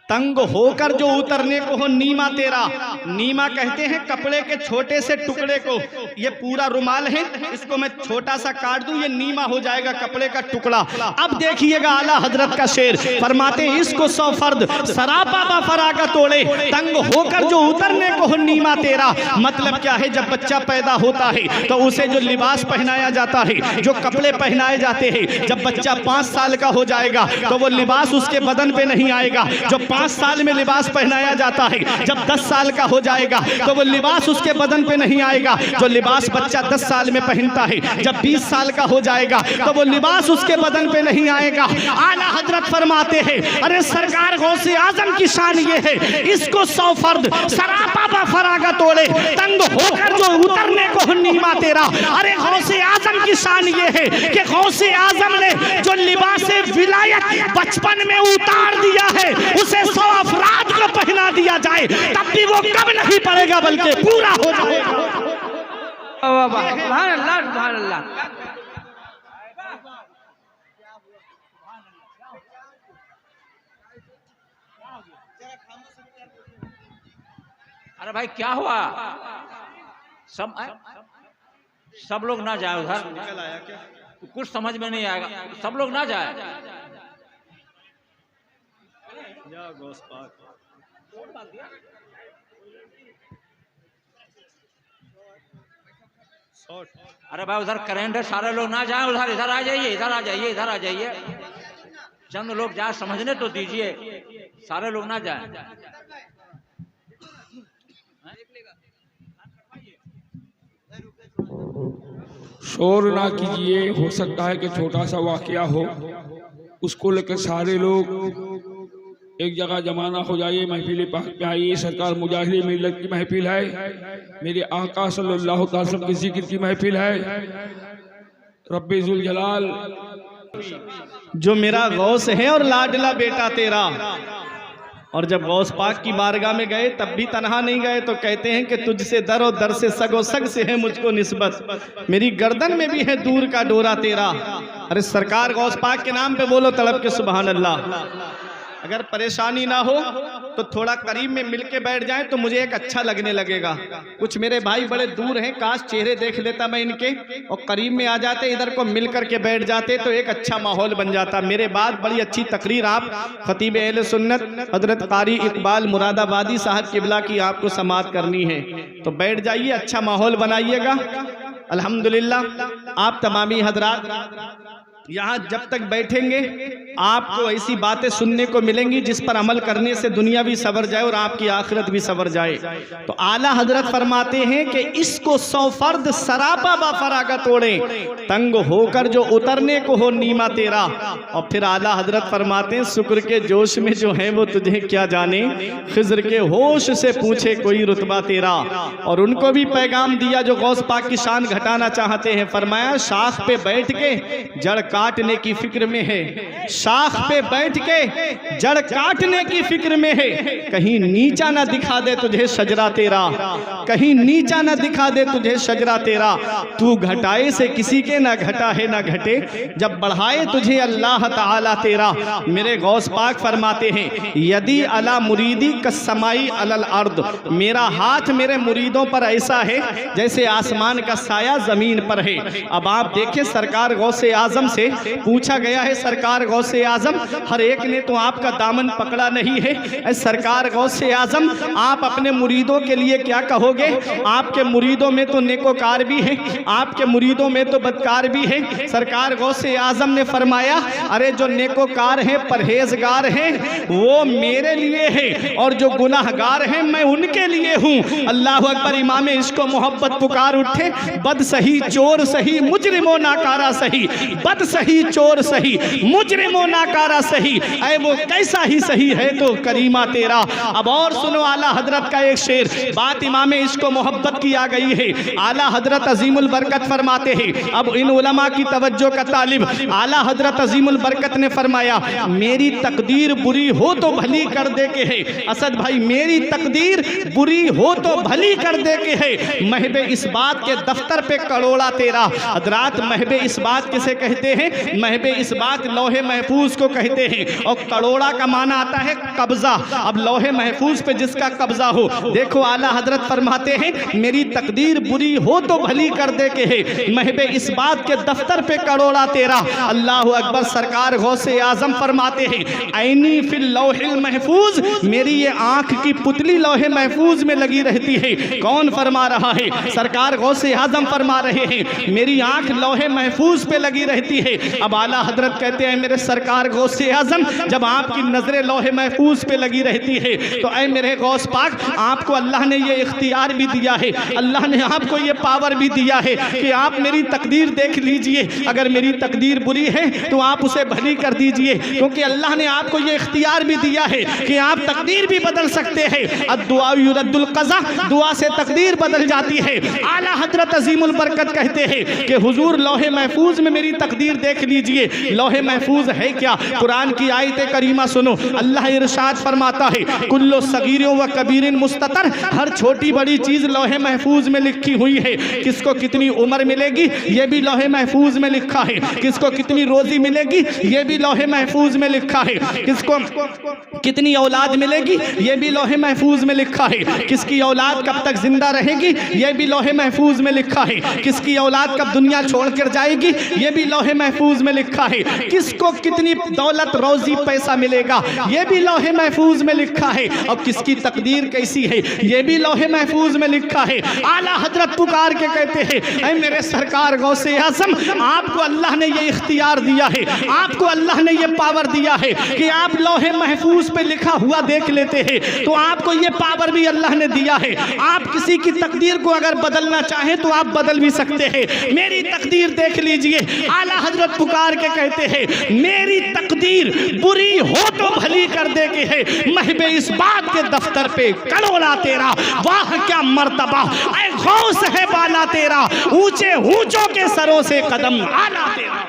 तंग होकर जो उतरने को हो नीमा तेरा। नीमा कहते हैं कपड़े के छोटे से टुकड़े को, ये पूरा रुमाल है, इसको मैं छोटा सा काट दूं, ये नीमा हो जाएगा कपड़े का टुकड़ा। अब देखिएगा आला हजरत का शेर, फरमाते हैं इसको 100 फर्द सरापा बा फरागा तोड़े, तंग होकर जो उतरने को हो नीमा तेरा। मतलब क्या है, जब बच्चा पैदा होता है तो उसे जो लिबास पहनाया जाता है, जो कपड़े पहनाए जाते हैं, जब बच्चा 5 साल का हो जाएगा तो वो लिबास उसके बदन पे नहीं आएगा। जो 5 साल में लिबास पहनाया जाता है, जब 10 साल का हो जाएगा तो वो लिबास उसके बदन पे नहीं आएगा। जो लिबास बच्चा 10 साल में पहनता है, जब 20 साल का हो जाएगा तो वो लिबास उसके बदन पे नहीं आएगा। आला हजरत फरमाते हैं अरे सरकार गौसे आजम की शान ये है, इसको 100 फर्द सरापा बा फरागा तोड़े, तंग होकर जो उतरने को हो नीमा तेरा। अरे गौसे आजम की शान ये है कि गौसे आजम ने जो लिबास विलायत बचपन में उतार दिया है, उसे 100 अफराद को पहना दिया जाए तब भी वो कब नहीं पड़ेगा बल्कि पूरा हो जाएगा। सुभान अल्लाह, सुभान अल्लाह। अरे भाई क्या हुआ, सब लोग ना जाए उधर, निकल आया क्या? कुछ समझ में नहीं आएगा, सब लोग ना जाए। या गौस पाक। अरे भाई उधर करंट है, सारे लोग ना जाए उधर, इधर आ जाइए, इधर आ जाइए, इधर आ जाइए। चंद लोग जाए, समझने तो दीजिए, सारे लोग ना जाए। शोर ना कीजिए, हो सकता है कि छोटा सा वाकया हो, उसको लेकर सारे लोग एक जगह जमाना हो जाइए, महफिल पाक पे आइए। सरकार मुजाहिद मिल्लत की महफिल है, मेरे आका सल्लल्लाहु अलैहि वसल्लम के जिक्र की महफिल है। रब्बे जुल जलाल जो मेरा गौस है और लाडला बेटा तेरा। और जब गौस पाक की बारगाह में गए तब भी तन्हा नहीं गए, तो कहते हैं कि तुझसे दर और दर से सगो सग से है मुझको निस्बत, मेरी गर्दन में भी है दूर का डोरा तेरा। अरे सरकार गौस पाक के नाम पे बोलो तड़प के सुभान अल्लाह। अगर परेशानी ना हो तो थोड़ा करीब में मिलके बैठ जाएं तो मुझे एक अच्छा लगने लगेगा। कुछ मेरे भाई बड़े दूर हैं, काश चेहरे देख लेता मैं इनके और करीब में आ जाते, इधर को मिल करके बैठ जाते तो एक अच्छा माहौल बन जाता। मेरे बाद बड़ी अच्छी तकरीर आप खतीब अहले सुन्नत हजरत कारी इकबाल मुरादाबादी साहब किबला की आपको समाअत करनी है, तो बैठ जाइए, अच्छा माहौल बनाइएगा। अल्हम्दुलिल्लाह आप तमामी हजरात यहाँ जब तक बैठेंगे आपको ऐसी बातें सुनने को मिलेंगी जिस पर अमल करने से दुनिया भी सवर जाए और आपकी आखिरत भी सवर जाए। तो आला हजरत फरमाते हैं कि इसको 100 फर्द सरापा बा फरागा तोड़े, तंग होकर जो उतरने को हो नीमा तेरा। और फिर आला हजरत फरमाते हैं शुक्र के जोश में जो है वो तुझे क्या जाने, खिज्र के होश से पूछे कोई रुतबा तेरा। और उनको भी पैगाम दिया जो गौस पाक की शान घटाना चाहते हैं। फरमाया शाख पे बैठ के जड़ काटने की फिक्र में है, शाख पे बैठ के जड़ काटने की फिक्र में है, कहीं नीचा ना दिखा दे तुझे शजरा तेरा, कहीं नीचा ना दिखा दे तुझे शजरा तेरा। तू घटाए से किसी के ना घटा है ना घटे, जब बढ़ाए तुझे अल्लाह ताला तेरा। मेरे गौस पाक फरमाते हैं यदि अला मुरीदी कसमाई अलल अर्द, मेरा हाथ मेरे मुरीदों पर ऐसा है जैसे आसमान का साया जमीन पर है। अब आप देखें सरकार गौसे आजम से पूछा गया है, सरकार गौसे गौसे आजम, हर एक ने तो आपका दामन पकड़ा नहीं है। सरकार गौसे आजम, आप अपने मुरीदों के लिए क्या कहोगे? आपके मुरीदों में तो नेकोकार भी हैं, आपके मुरीदों में तो बदकार भी हैं। सरकार गौसे आजम ने फरमाया, अरे जो नेकोकार हैं, परहेजगार हैं, वो मेरे लिए है, और जो गुनाहगार हैं मैं उनके लिए हूँ। अल्लाह अकबर। इमाम इश्क मोहब्बत पुकार उठे, बद सही चोर सही मुजरिमो नाकारा सही, बद सही चोर सही मुजरिमो नाकारा सही, ऐ वो कैसा ही सही है तो करीमा तेरा। अब और सुनो आला हजरत का एक शेर, बात इमाम इश्क मोहब्बत की आ गई है। आला हजरत अजीमुल बरकत फरमाते हैं, अब इन उलमा की तवज्जो का तालिब, आला हजरत अजीमुल बरकत ने फरमाया, मेरी तकदीर बुरी हो तो भली कर दे के है। असद भाई, मेरी तकदीर बुरी हो तो भली कर दे के है, महबे इस बात के दफ्तर पे करोड़ा तेरा। हजरात, महबे इस बात किसे कहते हैं? महबे इस बात लौहे महफूज को कहते हैं, और करोड़ा का माना आता है कब्जा। अब लौहे महफूज पे जिसका कब्जा हो, देखो आला हजरत फरमाते हैं, मेरी तकदीर बुरी हो तो भली कर दे के है, महबे इस बात के दफ्तर पे करोड़ा तेरा। अल्लाह अकबर। सरकार गौसे आजम फरमाते हैं, ऐनी फिल लौहिल महफूज, मेरी ये आंख की पुतली लौहे महफूज में लगी रहती है। कौन फरमा रहा है? सरकार गौसे आजम फरमा रहे हैं, मेरी आंख लौहे महफूज पे लगी रहती है। अब आला हजरत कहते हैं, मेरे सरकार गौसे आजम, जब आपकी नजरें लौहे महफूज पे लगी रहती है तो ऐ मेरे गौस पाक, आपको अल्लाह ने ये इख्तियार भी दिया है, अल्लाह ने आपको ये पावर भी दिया है कि आप मेरी तकदीर देख लीजिए। अगर मेरी तकदीर बुरी है तो आप उसे भली कर दीजिए, क्योंकि अल्लाह ने आपको ये इख्तियार भी दिया है कि आप तकदीर भी बदल सकते हैं। अद्दुआ युरद्दुल क़ज़ा, दुआ से तकदीर बदल जाती है। आला हजरत अजीमुल बरकत कहते हैं कि हुजूर लौहे महफूज में मेरी तकदीर देख लीजिए। लौहे महफूज है क्या? कुरान की आयत करीमा सुनो, अल्लाह इरशाद फरमाता है, कुल्लो सगीरों व कबीरिन मुस्ततर, हर छोटी बड़ी चीज लौहे महफूज में लिखी हुई है। किसको कितनी उम्र मिलेगी ये भी लौहे महफूज में लिखा है, किसको कितनी रोजी मिलेगी ये भी लौहे महफूज में लिखा है, किसको कितनी औलाद मिलेगी ये भी लौहे महफूज में लिखा है, किसकी औलाद कब तक जिंदा रहेगी ये भी लौहे महफूज में लिखा है, किसकी औलाद कब दुनिया छोड़कर जाएगी ये भी लौहे महफूज में लिखा है, किसको कितनी दौलत रोजी पैसा मिलेगा ये भी लौहे महफूज में लिखा है, और किसकी तकदीर कैसी है ये भी लौहे महफूज में लिखा है। आला हजरत पुकार के कहते हैं, ऐ मेरे सरकार गौसे आज़म, आपको अल्लाह ने ये इख्तियार दिया है, आपको अल्लाह ने ये पावर दिया है कि आप लौहे महफूज पे लिखा हुआ देख लेते हैं, तो आपको ये पावर भी अल्लाह ने दिया है। आप किसी की तकदीर को अगर बदलना चाहें तो आप बदल भी सकते हैं। मेरी तकदीर देख लीजिए। आला हजरत पुकार के कहते हैं, मेरी तकदीर बुरी हो तो भली कर दे के है, महबे इस बात के दफ्तर पे कलोला तेरा। वाह क्या मर्तबा, ऐ गौस है बाला तेरा, ऊंचे ऊंचों के सरों से कदम आला तेरा।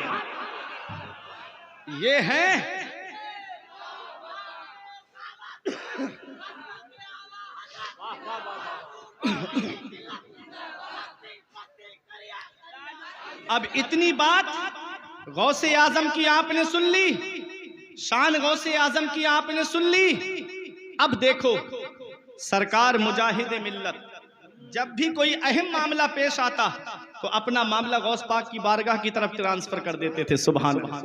ये है अब इतनी बात गौसे आजम की आपने सुन ली, शान गौसे आजम की आपने सुन ली। अब देखो, सरकार मुजाहिद मिल्लत जब भी कोई अहम मामला पेश आता तो अपना मामला गौस पाक की बारगाह की तरफ ट्रांसफर कर देते थे। सुभान अल्लाह।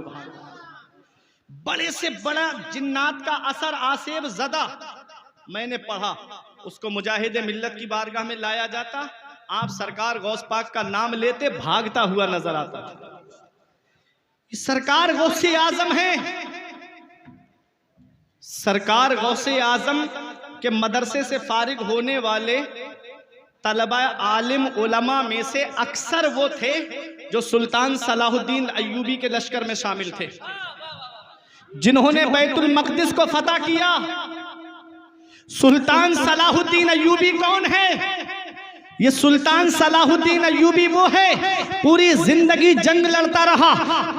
बड़े से बड़ा जिन्नात का असर आसेब ज़दा मैंने पढ़ा, उसको मुजाहिद मिल्लत की बारगाह में लाया जाता, आप सरकार गौस पाक का नाम लेते भागता हुआ नजर आता। सरकार गौसे आजम है। सरकार गौसे आजम के मदरसे से फारिग होने वाले तलबा आलिम उलमा में से अक्सर वो थे जो सुल्तान सलाहुद्दीन अय्यूबी के लश्कर में शामिल थे, जिन्होंने बैतुल मक़दिस को फतह किया। सुल्तान सलाहुद्दीन अय्यूबी कौन है? ये सुल्तान सलाहुद्दीन अय्यूबी वो है, पूरी जिंदगी जंग लड़ता रहा,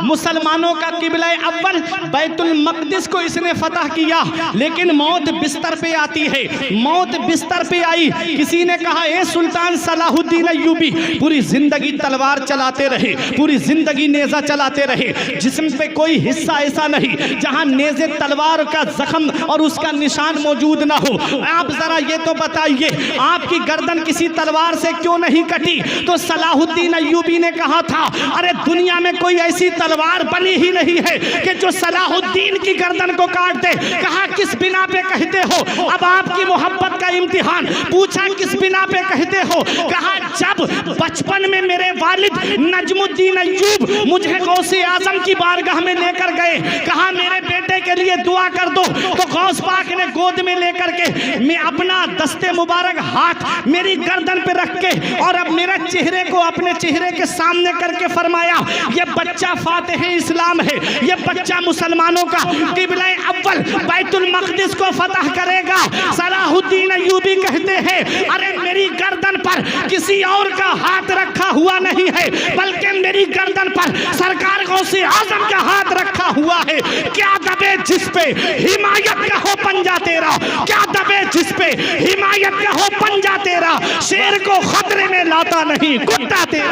मुसलमानों का किबला अव्वल बैतुल मक़दिस को इसने फतह किया, लेकिन मौत बिस्तर पे आती है। मौत बिस्तर पे आई, किसी ने कहा ए सुल्तान सलाहुद्दीन अय्यूबी, पूरी जिंदगी तलवार चलाते रहे, पूरी जिंदगी नेजा चलाते रहे, जिस्म पे कोई हिस्सा ऐसा नहीं जहां नेजे तलवार का जख्म और उसका निशान मौजूद ना हो। आप जरा ये तो बताइए, आपकी गर्दन किसी तलवार तलवार से क्यों नहीं कटी? तो सलाहुद्दीन अय्यूबी ने कहा था, अरे दुनिया में कोई ऐसी तलवार बनी ही नहीं है कि जो सलाहुद्दीन की गर्दन को काट दे। कहा किस बिना पे कहते हो? अब आपकी मोहब्बत का इम्तिहान। पूछा किस बिना पे कहते हो? कहा जब बचपन में मेरे वालिद नजमुद्दीन अय्यूब मुझे गौसे आजम की बारगाह में लेकर गए, कहा मेरे बेटे के लिए दुआ कर दो। तो गौस पाक ने गोद में लेकर के मैं अपना दस्ते मुबारक हाथ मेरी गर्दन पे रख के और अब मेरे चेहरे को अपने चेहरे के सामने करके फरमाया, ये बच्चा फातिह इस्लाम है, ये बच्चा मुसलमानों का किबला अव्वल बैतुल मक़दिस को फतह करेगा। सलाहुद्दीन अय्यूबी कहते हैं, अरे मेरी गर्दन पर किसी और का हाथ रखा हुआ नहीं है, बल्कि मेरी गर्दन पर सरकार गौसे आजम का हाथ रखा हुआ है। क्या दबे जिस पे हिमायत का हो पंजा तेरा, क्या दबे जिस पे हिमायत का हो पंजा तेरा, शेर को खतरे में लाता नहीं कुत्ता तेरा।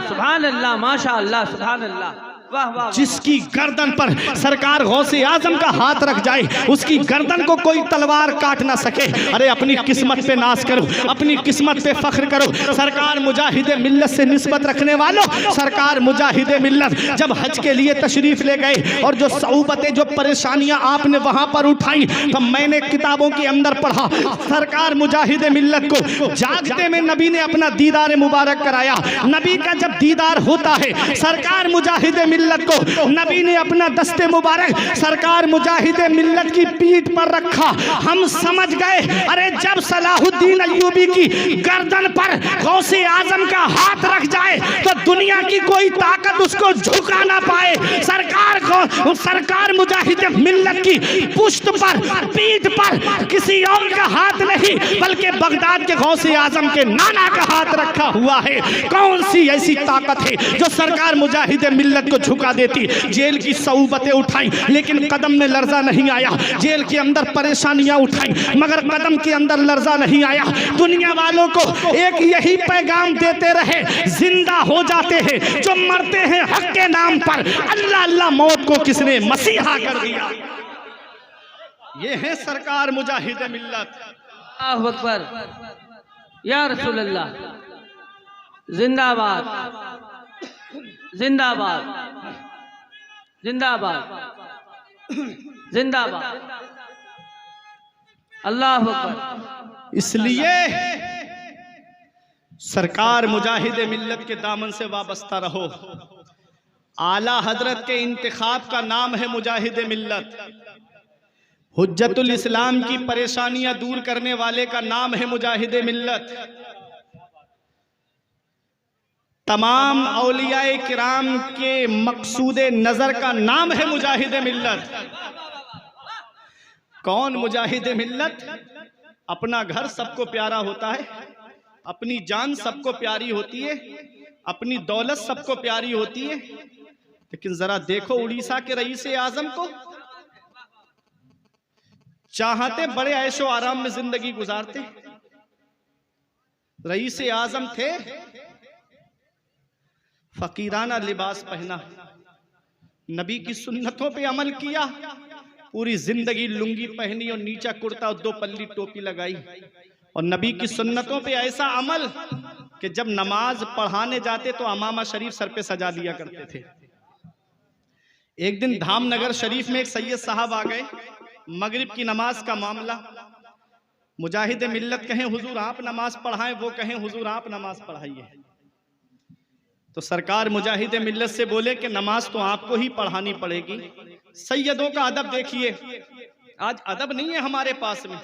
सुभान अल्लाह, माशा अल्लाह, सुभान अल्लाह, वाह वाह। जिसकी गर्दन पर सरकार गौसे आजम का हाथ रख जाए, उसकी गर्दन को कोई तलवार काट ना सके। अरे अपनी किस्मत पे नाज करो, अपनी किस्मत पे फख्र करो। सरकार मुजाहिद मिल्लत से निस्बत रखने वालों, सरकार मुजाहिद मिल्लत जब हज के लिए तशरीफ ले गए और जो सऊबतें, जो परेशानियां आपने वहां पर उठाई, तो मैंने किताबों के अंदर पढ़ा, सरकार मुजाहिद मिल्लत को जागते में नबी ने अपना दीदार मुबारक कराया। नबी का जब दीदार होता है, सरकार मुजाहिद मिल्लत को नबी ने अपना दस्ते मुबारक सरकार मुजाहिद मिल्लत की पीठ पर रखा। हम समझ गए, अरे जब सलाहुद्दीन अय्यूबी की गर्दन पर गौसे आजम का हाथ रख जाए तो दुनिया की कोई ताकत उसको झुका ना पाए। सरकार मुजाहिद मिल्लत की पुश्त पर, पीठ पर किसी और का हाथ नहीं, बल्कि बगदाद के गौसे आजम के नाना का हाथ रखा हुआ है। कौन सी ऐसी ताकत है जो सरकार मुजाहिद मिल्लत को झुका देती? जेल की सऊबतें उठाई लेकिन कदम में लर्जा नहीं आया, जेल के अंदर परेशानियां उठाई मगर कदम के अंदर लर्जा नहीं आया। दुनिया वालों को एक यही पैगाम देते रहे, जिंदा हो जाते हैं जो मरते हैं हक के नाम पर। अल्लाह अल्लाह, मौत को किसने मसीहा कर दिया? ये है सरकार मुजाहिद मिल्लत। अल्लाहु अकबर, या रसूल अल्लाह, जिंदाबाद जिंदाबाद जिंदाबाद जिंदाबाद, अल्लाहु अकबर। इसलिए सरकार मुजाहिद मिल्लत के दामन से वाबस्ता रहो। आला हजरत के इंतखाब का नाम है मुजाहिद मिल्लत। हुज्जतुल इस्लाम की परेशानियां दूर करने वाले का नाम है मुजाहिद मिल्लत। तमाम औलियाए किराम के मकसूद नजर का नाम है मुजाहिद मिल्लत। कौन मुजाहिद मिल्लत? अपना घर सबको प्यारा होता है, अपनी जान सबको प्यारी होती है, अपनी दौलत सबको प्यारी होती है, लेकिन जरा देखो उड़ीसा के रईस आजम को, चाहते बड़े ऐशो आराम में जिंदगी गुजारते। रईस आजम थे, फकीराना लिबास पहना, नबी की सुन्नतों पे अमल किया, पूरी जिंदगी लुंगी पहनी और नीचा कुर्ता और 2 पल्ली टोपी लगाई, और नबी की सुन्नतों पे ऐसा अमल कि जब नमाज पढ़ाने जाते तो अमामा शरीफ सर पे सजा लिया करते थे। एक दिन धामनगर शरीफ में एक सैयद साहब आ गए, मगरिब की नमाज का मामला। मुजाहिद मिल्लत कहें हुजूर आप नमाज पढ़ाएं, वो कहें हुजूर आप नमाज पढ़ाइए। तो सरकार मुजाहिद मिल्लत से बोले कि नमाज तो आपको ही पढ़ानी पड़ेगी। सैयदों का अदब देखिए, आज अदब नहीं है हमारे पास में,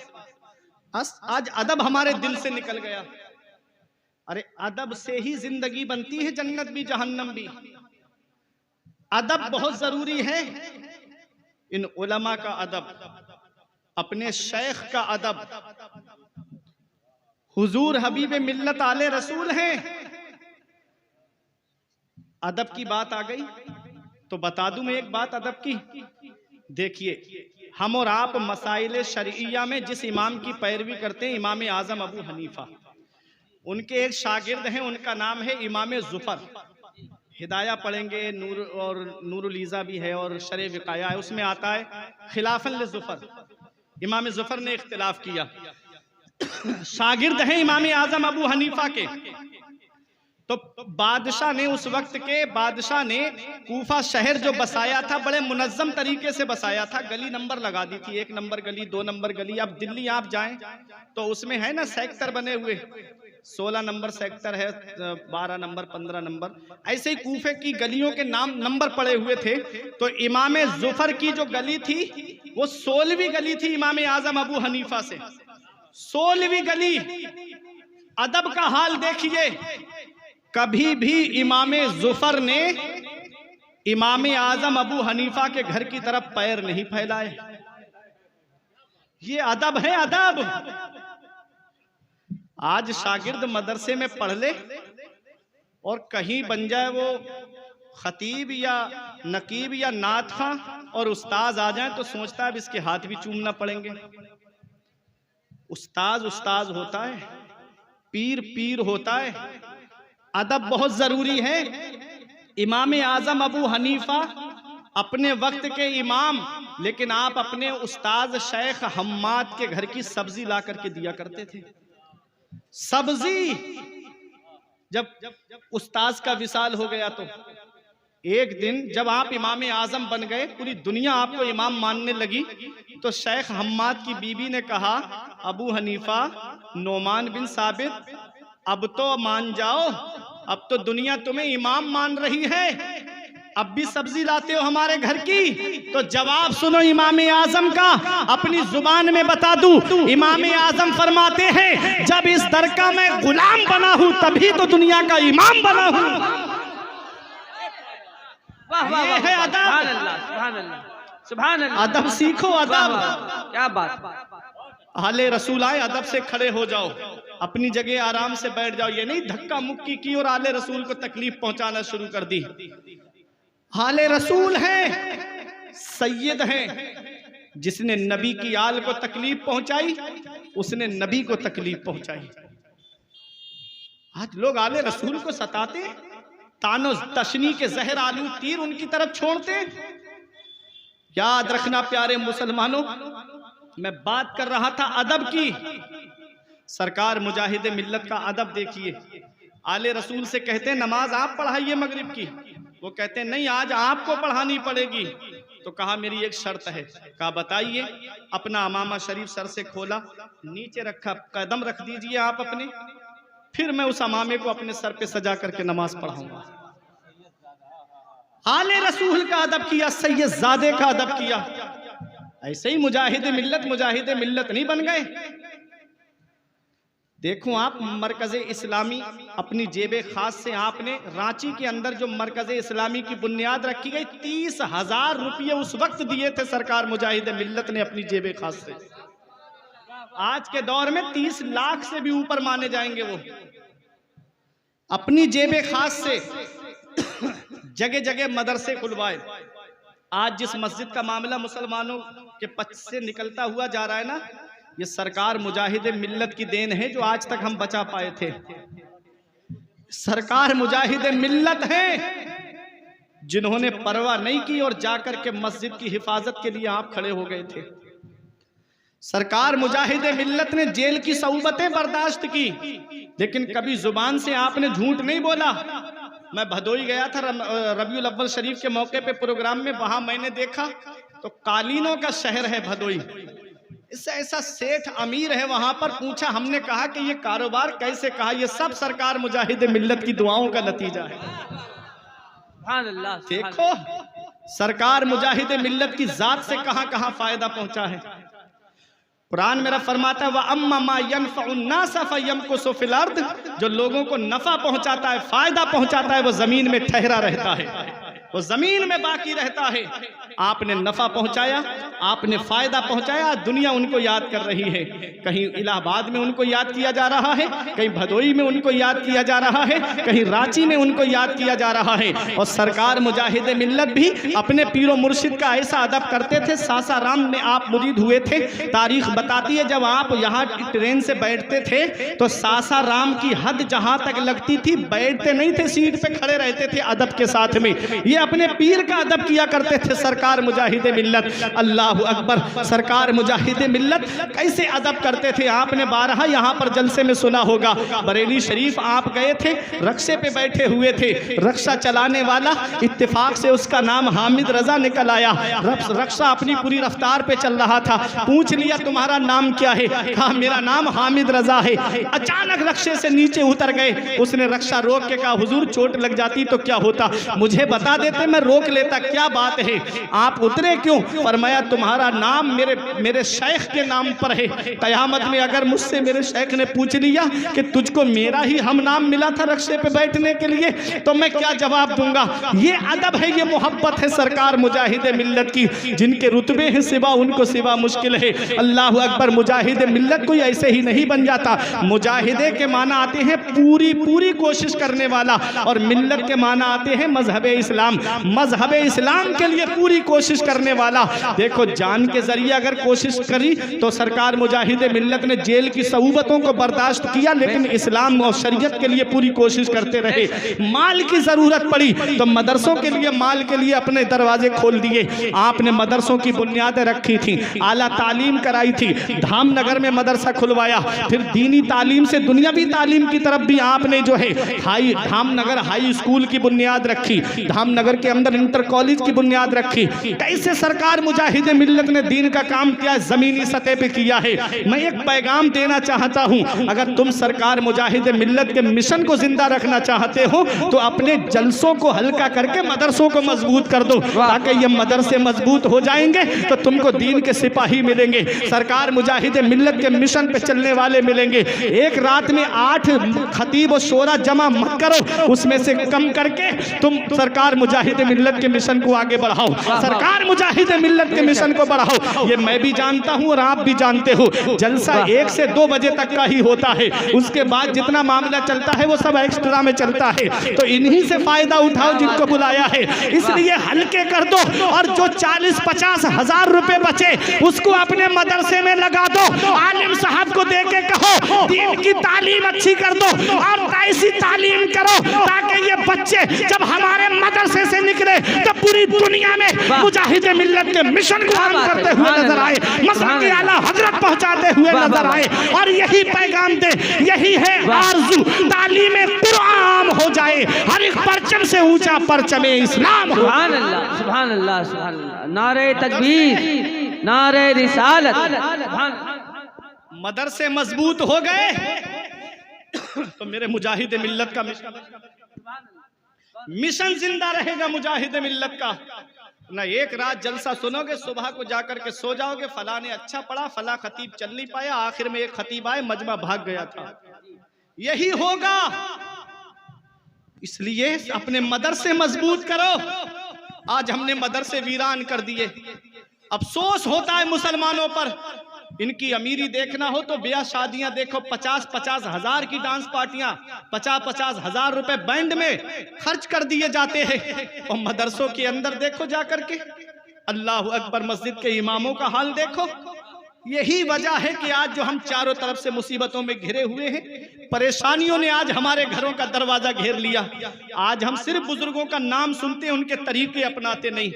आज अदब हमारे दिल से निकल गया। अरे अदब से ही जिंदगी बनती है, जन्नत भी जहन्नम भी। अदब बहुत जरूरी है। इन उलमा का अदब, अपने शेख का अदब, हुजूर हबीब मिल्लत आले रसूल हैं। अदब की बात आ गई तो बता दूं मैं एक बात अदब की। देखिए, हम और आप मसाइल शरइया में जिस इमाम की पैरवी करते हैं, इमाम आजम अबू हनीफा, उनके एक शागिर्द हैं, उनका नाम है इमाम जुफर। हिदाया पढ़ेंगे, नूर और नूरुल ईज़ा भी है और शरे विकाया है, उसमें आता है खिलाफन ले जुफर। इमाम जुफर ने इख्तिलाफ किया शागिर्द हैं इमाम आजम अबू हनीफा के। तो बादशाह ने, उस वक्त के बादशाह ने कूफा शहर जो बसाया था बड़े मुनज्जम तरीके से बसाया था। गली नंबर लगा दी थी, 1 नंबर गली, 2 नंबर गली। अब दिल्ली आप जाएं तो उसमें है ना सेक्टर बने हुए, 16 नंबर सेक्टर है, 12 नंबर, 15 नंबर, ऐसे ही कूफे की गलियों के नाम नंबर पड़े हुए थे। तो इमाम जुफर की जो गली थी वो 16वीं गली थी इमाम आजम अबू हनीफा से, 16वीं गली। अदब का हाल देखिए, कभी भी इमाम जुफर ने इमाम आजम अबू हनीफा के घर की तरफ पैर नहीं फैलाए। ये अदब है, अदब। आज शागिर्द मदरसे में पढ़ ले और कहीं बन जाए वो खतीब या नकीब या नातखा और उस्ताज आ जाए तो सोचता है अब इसके हाथ भी चूमना पड़ेंगे। उस्ताज उस्ताज होता है, पीर पीर होता है। अदब बहुत जरूरी है। इमाम आजम अबू हनीफा अपने वक्त के इमाम, लेकिन आप अपने उस्ताद शेख हम्माद के घर की सब्जी ला करके दिया करते थे। सब्जी, जब उस्ताद का विसाल हो गया तो एक दिन जब आप इमाम आजम बन गए, पूरी दुनिया आपको इमाम मानने लगी, तो शेख हम्माद की बीबी ने कहा, अबू हनीफा, नोमान बिन साबित, अब तो मान जाओ, अब तो दुनिया तुम्हें इमाम मान रही है, अब भी सब्जी लाते हो हमारे घर की। तो जवाब सुनो इमाम आजम का, अपनी जुबान में बता दूं। इमाम आजम फरमाते हैं, जब इस दर का मैं गुलाम बना हूं तभी तो दुनिया का इमाम बना हूं। वाह वाह, ये है अदब। सुभान अल्लाह, सुभान अल्लाह, सुभान अल्लाह। अदब सीखो, अदब। क्या बात। आले रसूल आए, अदब से खड़े हो जाओ, अपनी जगह आराम से बैठ जाओ। ये नहीं धक्का मुक्की की और आले रसूल को तकलीफ पहुंचाना शुरू कर दी। आले रसूल हैं, सैयद हैं, जिसने नबी की आल को तकलीफ पहुंचाई उसने नबी को तकलीफ पहुंचाई। आज लोग आले रसूल को सताते, तानो तशनी के जहर आलू तीर उनकी तरफ छोड़ते। याद रखना प्यारे मुसलमानों, मैं बात कर रहा था अदब की। सरकार मुजाहिद मिल्लत का अदब देखिए। आले रसूल से कहते नमाज आप पढ़ाइए मगरिब की, वो कहते नहीं आज आपको पढ़ानी पड़ेगी। तो कहा मेरी एक शर्त है। कहा बताइए। अपना अमामा शरीफ सर से खोला, नीचे रखा, कदम रख दीजिए आप अपने, फिर मैं उस अमामे को अपने सर पे सजा करके नमाज पढ़ाऊंगा। आले रसूल का अदब किया, सैयद ज़ादे का अदब किया। ऐसे ही मुजाहिद मिल्लत नहीं बन गए। देखो आप, मरकज़े इस्लामी अपनी जेब खास से आपने रांची के अंदर जो मरकज़े इस्लामी की बुनियाद रखी गई, 30,000 रुपये उस वक्त दिए थे सरकार मुजाहिद मिल्लत ने अपनी जेब खास से। आज के दौर में 30 लाख से भी ऊपर माने जाएंगे। वो अपनी जेब खास से जगह जगह मदरसे खुलवाए। आज जिस मस्जिद का मामला मुसलमानों के पक्ष से निकलता हुआ जा रहा है ना, ये सरकार मुजाहिद मिल्लत की देन है जो आज तक हम बचा पाए थे। सरकार मुजाहिद मिल्लत है जिन्होंने परवाह नहीं की और जाकर के मस्जिद की हिफाजत के लिए आप खड़े हो गए थे। सरकार मुजाहिद मिल्लत ने जेल की सऊबतें बर्दाश्त की, लेकिन कभी जुबान से आपने झूठ नहीं बोला। मैं भदोई गया था रबीउल अव्वल शरीफ के मौके पे प्रोग्राम में, वहां मैंने देखा तो कालीनों का शहर है भदोई। इससे ऐसा सेठ अमीर है वहां पर। पूछा, हमने कहा कि ये कारोबार कैसे? कहा ये सब सरकार मुजाहिद मिल्लत की दुआओं का नतीजा है। देखो सरकार मुजाहिद मिल्लत की जात से कहां कहां फायदा पहुंचा है। कुरान मेरा फरमाता है, व अम्मा मा यनफ़उन्नास फ़यमकुसु फ़िल अर्द, जो लोगों को नफा पहुंचाता है, फायदा पहुंचाता है, वो जमीन में ठहरा रहता है, वो जमीन में बाकी रहता है। आपने नफा पहुंचाया, आपने फायदा पहुंचाया, दुनिया उनको याद कर रही है। कहीं इलाहाबाद में उनको याद किया जा रहा है, कहीं भदोई में उनको याद किया जा रहा है, कहीं रांची में उनको याद किया जा रहा है। और सरकार मुजाहिद मिल्लत भी अपने पीरो मुर्शिद का ऐसा अदब करते थे। सासाराम में आप मुरीद हुए थे, तारीख बताती है जब आप यहाँ ट्रेन से बैठते थे तो सासाराम की हद जहाँ तक लगती थी, बैठते नहीं थे, सीट पे खड़े रहते थे अदब के साथ में। ये अपने पीर का अदब किया करते थे सरकार सरकार मुजाहिद मिल्लत। अल्लाह अकबर। सरकार मुजाहिद मिल्लत कैसे अदब करते थे, आपने बारहा यहाँ पर जलसे में सुना होगा। बरेली शरीफ आप गए थे, रक्शे पे बैठे हुए थे, रक्षा चलाने वाला इत्तेफाक से उसका नाम हामिद रजा निकल आया। रक्षा अपनी पूरी रफ्तार पे चल रहा था, पूछ लिया तुम्हारा नाम क्या है, कहा मेरा नाम हामिद रजा है। अचानक रक्शे से नीचे उतर गए, उसने रक्षा रोक के कहा हुजूर चोट लग जाती तो क्या होता, मुझे बता देते मैं रोक लेता, क्या बात है आप उतरे क्यों? फरमाया तुम्हारा नाम मेरे शेख के नाम पर है, कयामत में अगर मुझसे मेरे शेख ने पूछ लिया कि तुझको मेरा ही हम नाम मिला था रक्शे पे बैठने के लिए तो मैं क्या जवाब दूंगा। ये अदब है, ये मोहब्बत है सरकार मुजाहिद मिल्लत की। जिनके रुतबे हैं सिवा उनको सिवा मुश्किल है। अल्लाह अकबर। मुजाहिद मिल्लत कोई ऐसे ही नहीं बन जाता। मुजाहिदे के माना आते हैं पूरी पूरी कोशिश करने वाला, और मिल्लत के माना आते हैं मजहब इस्लाम। मजहब इस्लाम के लिए पूरी कोशिश करने वाला। देखो जान के जरिए अगर कोशिश करी तो सरकार मुजाहिद मिल्लत ने जेल की सऊबतों को बर्दाश्त किया, लेकिन इस्लाम और शरीयत के लिए पूरी कोशिश करते रहे। माल की जरूरत पड़ी तो मदरसों के लिए माल के लिए अपने दरवाजे खोल दिए। आपने मदरसों की बुनियादें रखी थी, आला तालीम कराई थी, धामनगर में मदरसा खुलवाया, फिर दीनी तालीम से दुनियावी तालीम की तरफ भी आपने जो है धामनगर हाई स्कूल की बुनियाद रखी, धामनगर के अंदर इंटर कॉलेज की बुनियाद रखी। कैसे सरकार मुजाहिद मिल्लत ने दीन का काम किया, जमीनी सतह पे किया है। मैं एक पैगाम देना चाहता हूं, अगर तुम सरकार मुजाहिद मिल्लत के मिशन को जिंदा रखना चाहते हो तो अपने जलसों को हल्का करके मदरसों को मजबूत कर दो, ताकि ये मदरसे मजबूत हो जाएंगे तो तुमको दीन के सिपाही मिलेंगे, सरकार मुजाहिद मिल्लत के मिशन पे चलने वाले मिलेंगे। एक रात में 8 खतीब और शोरा जमा मत करो, उसमें से कम करके तुम सरकार मुजाहिद मिल्लत के मिशन को आगे बढ़ाओ, सरकार मुजाहिद मिल्लत के मिशन को बढ़ाओ। ये मैं भी जानता हूं और आप भी जानते हो, जलसा 1 से 2 बजे तक का ही होता है, उसके बाद जितना मामला चलता है वो सब एक्स्ट्रा में चलता है। तो इन्हीं से फायदा उठाओ जिनको बुलाया है, इसलिए हल्के कर दो, और जो 40-50 हजार रुपए बचे उसको अपने मदरसे में लगा दो, आलिम साहब को दे के कहो दीन की तालीम अच्छी कर दो और ऐसी तालीम करो ताकि ये बच्चे जब हमारे मदरसे से निकले तो पूरी दुनिया में मुजाहिद मिल्लत के मिशन को आम करते हुए नजर आए, मसला की आला हजरत पहुंचाते हुए नजर आए। और यही पैगाम दे, यही है आरज़ू, तालीम कुरान हो जाए, हर एक परचम से ऊंचा परचम इस्लाम। सुभान अल्लाह, सुभान अल्लाह, सुभान अल्लाह। नारे तकबीर, नारे रिसालत। मदरसे मजबूत हो गए तो मेरे मुजाहिद मिल्लत का मिशन जिंदा रहेगा। मुजाहिद मिल्लत का ना एक रात जलसा सुनोगे, सुबह को जाकर के सो जाओगे, फला ने अच्छा पढ़ा, फला खतीब चल नहीं पाया, आखिर में एक खतीब आए, मजमा भाग गया था। यही होगा, इसलिए अपने मदरसे मजबूत करो। आज हमने मदरसे वीरान कर दिए, अफसोस होता है मुसलमानों पर। इनकी अमीरी देखना हो तो ब्याह शादियां देखो, 50-50 हजार की डांस पार्टियां, 50-50 हजार रुपए बैंड में खर्च कर दिए जाते हैं। और मदरसों के अंदर देखो जाकर के, अल्लाह अकबर, मस्जिद के इमामों का हाल देखो। यही वजह है कि आज जो हम चारों तरफ से मुसीबतों में घिरे हुए हैं, परेशानियों ने आज हमारे घरों का दरवाजा घेर लिया। आज हम सिर्फ बुजुर्गों का नाम सुनते हैं, उनके तरीके अपनाते नहीं,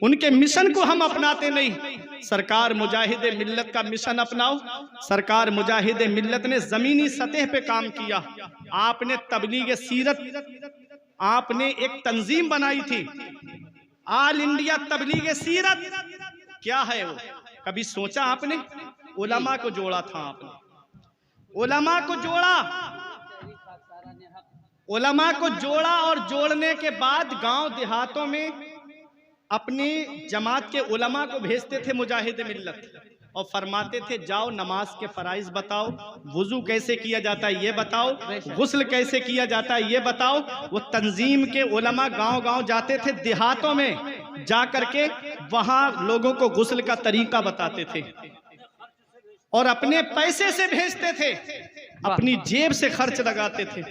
उनके मिशन को हम अपनाते नहीं। सरकार मुजाहिद मिल्लत का मिशन अपनाओ। सरकार मुजाहिद मिल्लत ने जमीनी सतह पे काम किया। आपने तबलीग सीरत, आपने एक तंजीम बनाई थी, ऑल इंडिया तबलीग सीरत। क्या है वो? कभी सोचा आपने? उलमा को जोड़ा था आपने, उलमा को जोड़ा, उलमा को जोड़ा, और जोड़ने के बाद गांव देहातों में अपनी जमात के उलमा को भेजते थे मुजाहिद मिल्लत, और फरमाते थे जाओ नमाज के फराइज बताओ, वुजू कैसे किया जाता है ये बताओ, गुस्ल कैसे किया जाता है ये बताओ। वो तंजीम के उलमा गांव-गांव जाते थे, देहातों में जा करके वहां लोगों को गुस्ल का तरीका बताते थे, और अपने पैसे से भेजते थे, अपनी जेब से खर्च लगाते थे।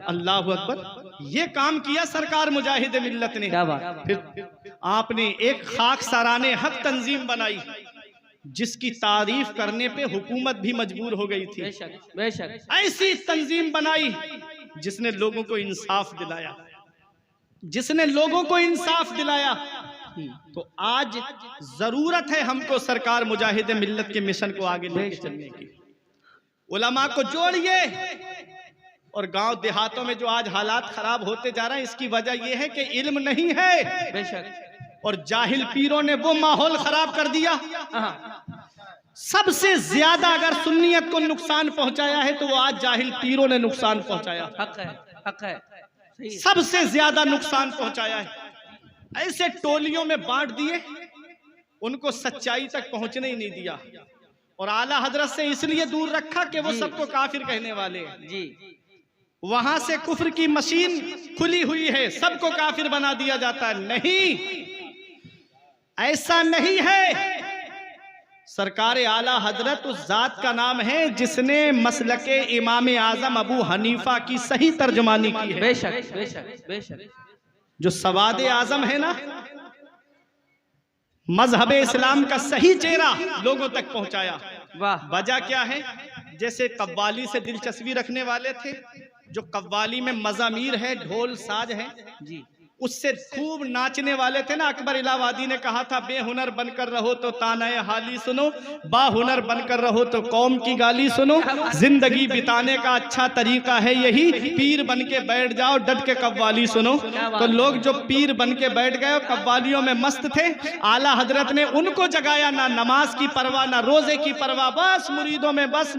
अल्लाह अकबर, ये काम किया सरकार मुजाहिद मिल्लत ने। फिर आपने एक खाक सराने हक तंजीम बनाई, जिसकी तारीफ करने पे हुकूमत भी मजबूर हो गई थी। बेशक, बेशक। ऐसी तंजीम बनाई जिसने लोगों को इंसाफ दिलाया, जिसने लोगों को इंसाफ दिलाया। तो आज जरूरत है हमको सरकार मुजाहिद मिल्लत के मिशन को आगे लेके चलने की। उलमा को जोड़िए। और गांव देहातों में जो आज हालात खराब होते जा रहे हैं, इसकी वजह यह है कि इल्म नहीं है। बेशक। और जाहिल पीरों ने वो माहौल खराब कर दिया। सबसे ज्यादा अगर सुन्नियत को नुकसान पहुंचाया है तो वो आज जाहिल पीरों ने नुकसान पहुंचाया। हक है, हक है, सही है। सबसे ज्यादा नुकसान पहुंचाया है। ऐसे टोलियों में बांट दिए, उनको सच्चाई तक पहुंचने ही नहीं दिया। और आला हजरत से इसलिए दूर रखा कि वो सबको काफिर कहने वाले हैं जी। वहां से कुफ्र की मशीन खुली हुई है, सबको काफिर बना दिया जाता है। नहीं, ऐसा नहीं है। सरकार आला हजरत उस जात का नाम है जिसने मसलके इमाम आजम अबू हनीफा की सही तर्जमानी की है। बेशक, बेशक, बेशक। जो सवाद आजम है ना, मजहब इस्लाम का सही चेहरा लोगों तक पहुंचाया। वाह। वजह क्या है? जैसे कव्वाली से दिलचस्पी रखने वाले थे, जो कव्वाली में मज़ामीर है, ढोल साज है जी, उससे खूब नाचने वाले थे ना। अकबर इलाहाबादी ने कहा था, बेहुनर बनकर रहो तो तानाए हाली सुनो, बाहुनर बनकर रहो तो कौम की गाली सुनो। जिंदगी बिताने का अच्छा तरीका है यही, पीर बन के बैठ जाओ डट के कव्वाली सुनो। तो लोग जो पीर बन के बैठ गए कव्वालियों में मस्त थे, आला हजरत ने उनको जगाया। ना नमाज की परवाह, ना रोजे की परवाह, बस मुरीदों में बस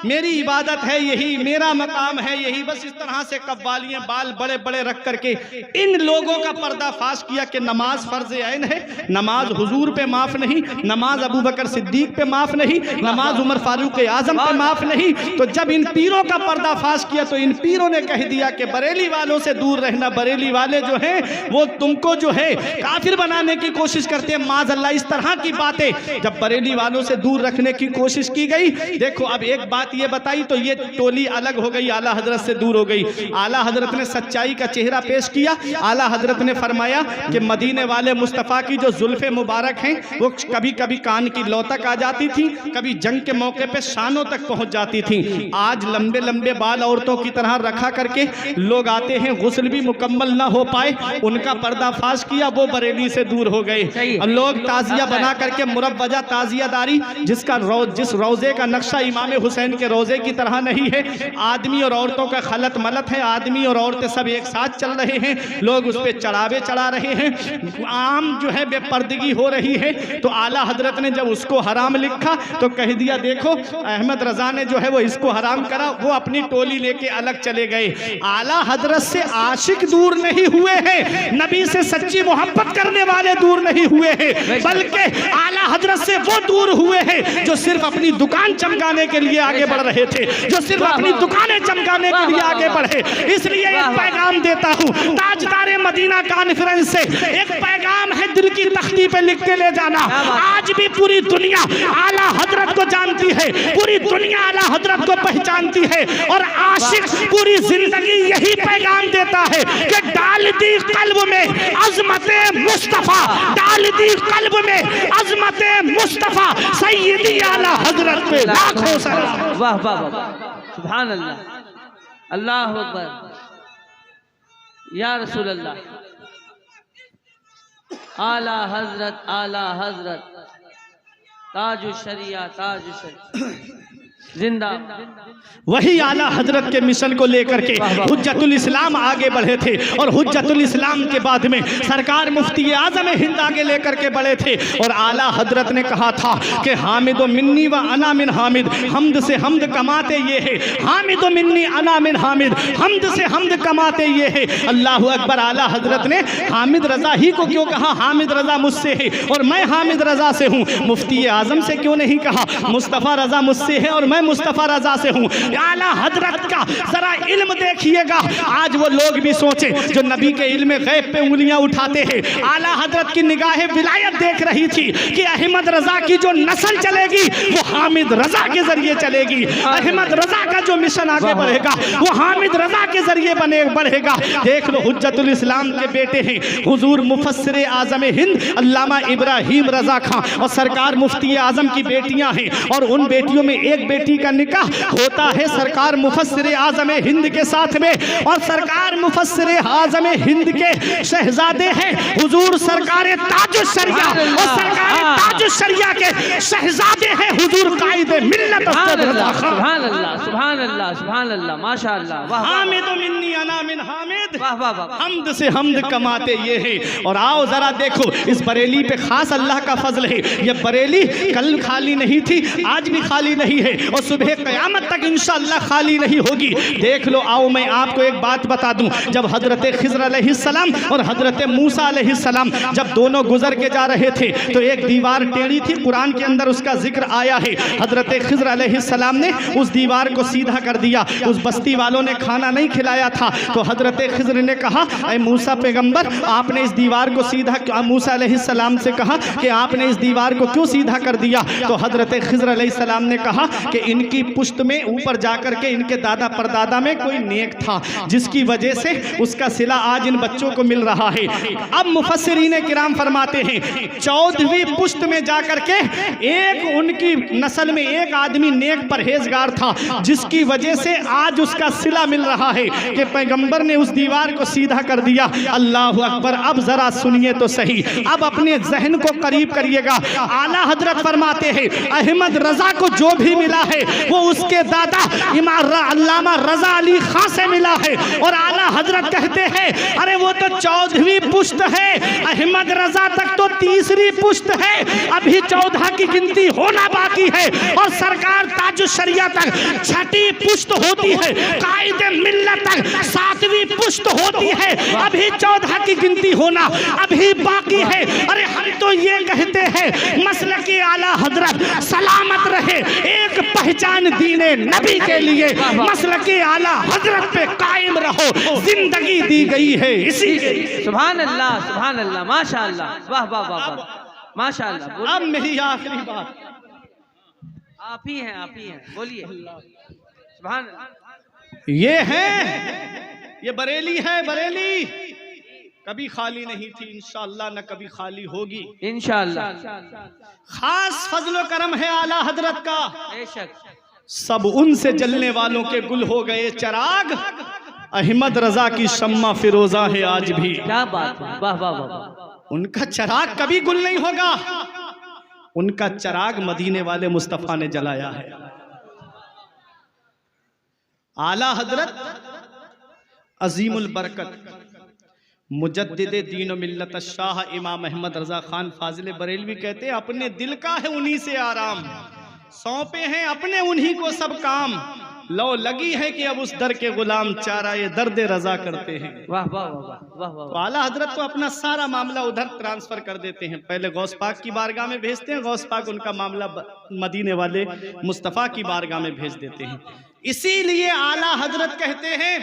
मेरी इबादत है यही, मेरा मकाम है यही। बस इस तरह से कव्वालियां बाल बड़े बड़े रख करके इन लोगों का पर्दाफाश किया कि नमाज फर्ज ऐन है, नमाज हुजूर पे माफ नहीं, नमाज अबू बकर सिद्दीक पे माफ नहीं, नमाज उमर फारूक आजम पे माफ नहीं। तो जब इन पीरों का पर्दाफाश किया तो इन पीरों ने कह दिया कि बरेली वालों से दूर रहना, बरेली वाले जो हैं वो तुमको जो है काफिर बनाने की कोशिश करते हैं। माज़अल्लाह इस तरह की बातें जब बरेली वालों से दूर रखने की कोशिश की गई। देखो अब एक बात ये बताई तो ये टोली अलग हो गई, आला हजरत से दूर हो गई। आला हजरत ने सच्चाई का चेहरा पेश किया। आला हजरत ने फरमाया कि मदीने वाले मुस्तफ़ा की जो जुल्फे मुबारक हैं वो कभी कभी कान की लौ तक आ जाती थी, कभी जंग के मौके पे शानों तक पहुंच जाती थी। आज लंबे लंबे बाल औरतों की तरह रखा करके लोग आते हैं, गुस्ल भी मुकम्मल ना हो पाए, उनका पर्दाफाश किया, वो बरेली से दूर हो गए। अब लोग ताजिया बना करके मुरव्वजा ताजियादारी, जिस रोजे का नक्शा इमाम हुसैन के रोजे की तरह नहीं है, आदमी और औरतों का खलत मलत है, आदमी और औरतें सब एक साथ चल रहे हैं, लोग उस पर चढ़ावे चढ़ा रहे हैं, आम जो है बेपर्दगी हो रही है। तो आला हजरत ने जब उसको हराम लिखा तो कह दिया देखो अहमद रजा ने जो है वो इसको हराम करा, वो अपनी टोली लेके अलग चले गए। आला हजरत से आशिक दूर नहीं हुए हैं, नबी से सच्ची मोहब्बत करने वाले दूर नहीं हुए हैं, बल्कि आला हजरत से वो दूर हुए हैं जो सिर्फ अपनी दुकान चमकाने के लिए आगे बढ़ रहे थे, जो सिर्फ अपनी दुकानें चमकाने के लिए आगे बढ़े। इसलिए एक पैगाम देता हूँ ताजदारे मदीना कॉन्फ्रेंस से, एक पैगाम है दिल की तख्ती पे लिख के ले जाना। आज भी पूरी दुनिया आला हजरत को जानती है, पूरी दुनिया आला हजरत को पहचानती है, और आशिक पूरी जिंदगी यही पैगाम देता है कि डाल दी कल्ब में अजमते मुस्तफा, डाल दी कल्ब में अजमते मुस्तफा, सैयदी आला हजरत पे लाखों सलाम। वाह वाह वाह, सुभान अल्लाह, अल्लाह अकबर, या रसूल अल्लाह, आला हजरत ताजु शरिया, ताजु शरिया जिंदा। वही आला हजरत के मिशन को लेकर के हुज्जतुल इस्लाम आगे बढ़े थे, और हुज्जतुल इस्लाम के बाद में सरकार मुफ्ती आजम हिंद आगे लेकर के बढ़े थे। और आला हजरत ने कहा था कि हामिद मिन्नी व अना मिन हामिद, हमद से हमद कमाते ये है, हामिद मिन्नी अना मिन हामिद, हमद से हमद कमाते ये है। अल्लाह अकबर। आला हजरत ने हामिद रजा ही को क्यों कहा? हामिद रजा मुझसे है और मैं हामिद रजा से हूँ। मुफ्ती आजम से क्यों नहीं कहा मुस्तफ़ा रजा मुझसे है और मैं मुस्तफ़ा रजा से हूँ? आला हजरत का जरा इल्म देखिएगा। आज वो लोग भी सोचे जो नबी के इल्म गैब पे उंगलियां उठाते हैं। आला हजरत की निगाहें विलायत देख रही थी कि अहमद रजा की जो नस्ल चलेगी वो हामिद रजा के जरिए चलेगी। अहमद रजा का जो मिशन आगे बढ़ेगा वो हामिद रजा के जरिए बढ़ेगा। देख लो हुज्जतुल इस्लाम के बेटे हैं हुजूर मुफस्सिर आजम हिंद अल्लामा इब्राहिम रजा खां, और सरकार मुफ्ती आजम की बेटियां हैं, और उन बेटियों में एक बेटी का निकाह होता है सरकार मुफस्सिर आज़म हिंद के साथ में, और सरकार मुफस्सिर आज़म हिंद के शहजादे हैं हुजूर सरकार ताजुश शरिया, और सरकार ताजुश शरिया के शहजादे हैं हुजूर कायद मिल्लत अस्द रज़ा खान। सुभान अल्लाह, सुभान अल्लाह, सुभान अल्लाह, माशाअल्लाह, वाह वाह, हामिद मिन्नी अना मिन हामिद, वाह वाह वाह, हमद से हमद कमाते ये हैं। और आओ जरा देखो इस बरेली पे खास अल्लाह का फजल है। ये बरेली कल खाली नहीं थी, आज भी खाली नहीं है, और सुबह क़यामत तक इंशाअल्लाह खाली नहीं होगी। देख लो, आओ मैं आपको एक बात बता दूं, जब हजरत खिज़र अलैहिस्सलाम और हजरत मूसा अलैहिस्सलाम जब दोनों गुजर के जा रहे थे तो एक दीवार टेढ़ी थी, कुरान के अंदर उसका जिक्र आया है। हजरत खिज़र अलैहिस्सलाम ने उस दीवार को सीधा कर दिया। उस बस्ती वालों ने खाना नहीं खिलाया था, तो हजरत खिज़र ने कहा, ऐ मूसा पैगंबर, आपने इस दीवार को सीधा, मूसा अलैहिस्सलाम से कहा कि आपने इस दीवार को क्यों सीधा कर दिया? तो हजरत खिज़र अलैहिस्सलाम ने कहा कि इनकी पुश्त में ऊपर जाकर के इनके दादा परदादा में कोई नेक था, जिसकी वजह से उसका सिला आज इन बच्चों को मिल रहा है। अब मुफस्सिरीन किराम फरमाते हैं 14वीं पुश्त में जाकर के एक उनकी नस्ल में एक आदमी नेक परहेजगार था, जिसकी वजह से आज उसका सिला मिल रहा है कि पैगंबर ने उस दीवार को सीधा कर दिया। अल्लाह अकबर। अब जरा सुनिए तो सही, अब अपने जहन को करीब करिएगा। आला हजरत फरमाते हैं अहमद रजा को जो भी मिला है वो उसके दादा इमाम अल्लामा रजा अली खां से मिला है, और आला हजरत कहते हैं अरे वो तो 14वीं पुश्त है, अहमद रजा तक तो 3री पुश्त है, अभी 14 की गिनती होना बाकी है, और सरकार ताजुश शरिया तक 6ठी पुश्त होती है, कायद मिल्लत तक 7वीं पुश्त होती है, अभी 14 की गिनती होना अभी बाकी है। अरे हम तो ये कहते हैं मसलके आला हजरत सलामत रहे, एक पहचान दीने नबी के लिए मसलके आला हजरत पे कायम रहो, जिंदगी दी गई है इसी के लिए। सुभान अल्लाह, सुभान अल्लाह, माशाअल्लाह, वाह वाह वाह वाह, माशाअल्लाह। अब मेरी आखिरी बात, आप ही हैं, आप ही हैं, बोलिए। सुभान अल्लाह। ये है, ये बरेली है, बरेली कभी खाली नहीं थी, इंशाअल्लाह न कभी खाली होगी, इंशाअल्लाह। खास फजलो करम है आला हजरत का, बेशक। सब उनसे जलने वालों के गुल हो गए चराग, अहमद रजा की शम्मा फिरोजा है आज भी। क्या बात है, वाह वाह वाह। उनका चराग कभी गुल नहीं होगा, उनका चराग मदीने वाले मुस्तफा ने जलाया है। आला हजरत अजीमुल बरकत मुजद्दिदे दीन व मिल्लत शाह इमाम अहमद रजा खान फाजिल बरेलवी कहते अपने दिल का है उन्हीं से आराम, सौंपे हैं अपने उन्हीं को सब काम, लो लगी है कि अब उस दर के गुलाम चारा ये दर्द रजा करते हैं। वाह वाह वाह वाह वाह। तो आला हजरत तो अपना सारा मामला उधर ट्रांसफर कर देते हैं, पहले गौस पाक की बारगाह में भेजते हैं, गौस पाक उनका मामला मदीने वाले मुस्तफ़ा की बारगाह में भेज देते हैं। इसीलिए आला हजरत कहते हैं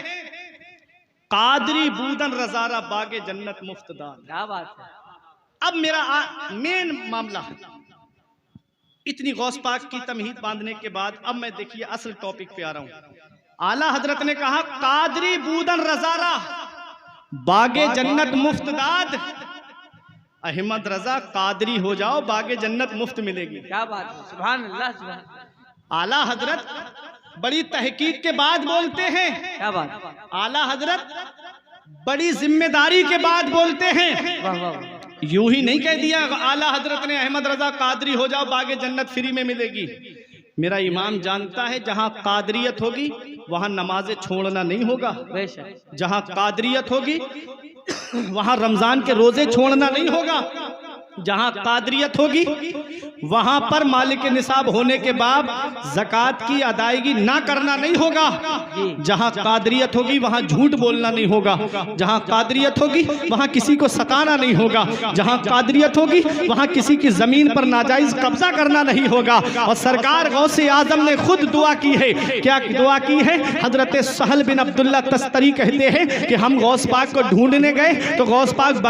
कादरी बूदन रजारा बागे जन्नत मुफ्तदार। क्या बात है। अब मेरा मेन मामला है, इतनी गौस पाक की तमहीद बांधने के बाद अब मैं देखिए असल टॉपिक पे आ रहा हूं। आला हजरत ने कहा कादरी बूदन रजारा बागे जन्नत मुफ्तदाद, अहमद रजा कादरी हो जाओ बागे जन्नत मुफ्त मिलेगी। क्या बात है, सुभान अल्लाह, सुभान। आला हजरत बड़ी तहकीक के बाद बोलते हैं, क्या बात। आला हजरत बड़ी जिम्मेदारी के बाद बोलते हैं, वाह वाह। यूं ही नहीं कह दिया आला हजरत ने अहमद रजा कादरी हो जाओ बागे जन्नत फ्री में मिलेगी। मेरा इमाम जानता है जहां कादरियत होगी वहां नमाजें छोड़ना नहीं होगा, बेशक। जहां कादरियत होगी वहां रमजान के रोजे छोड़ना नहीं होगा, जहां कादरियत होगी वहां पर मालिक निसाब होने के बाद ज़कात की अदायगी ना करना नहीं होगा, जहां कादरियत होगी वहां झूठ बोलना नहीं होगा, जहां कादरियत होगी वहां किसी को सताना नहीं होगा, जहां कादरियत होगी वहां किसी की जमीन पर नाजायज कब्जा करना नहीं होगा। और सरकार गौसे आजम ने खुद दुआ की है, क्या दुआ की है? हजरत सहल बिन अब्दुल्ला तस्तरी कहते हैं कि हम गौस पाक को ढूंढने गए तो गौस पाक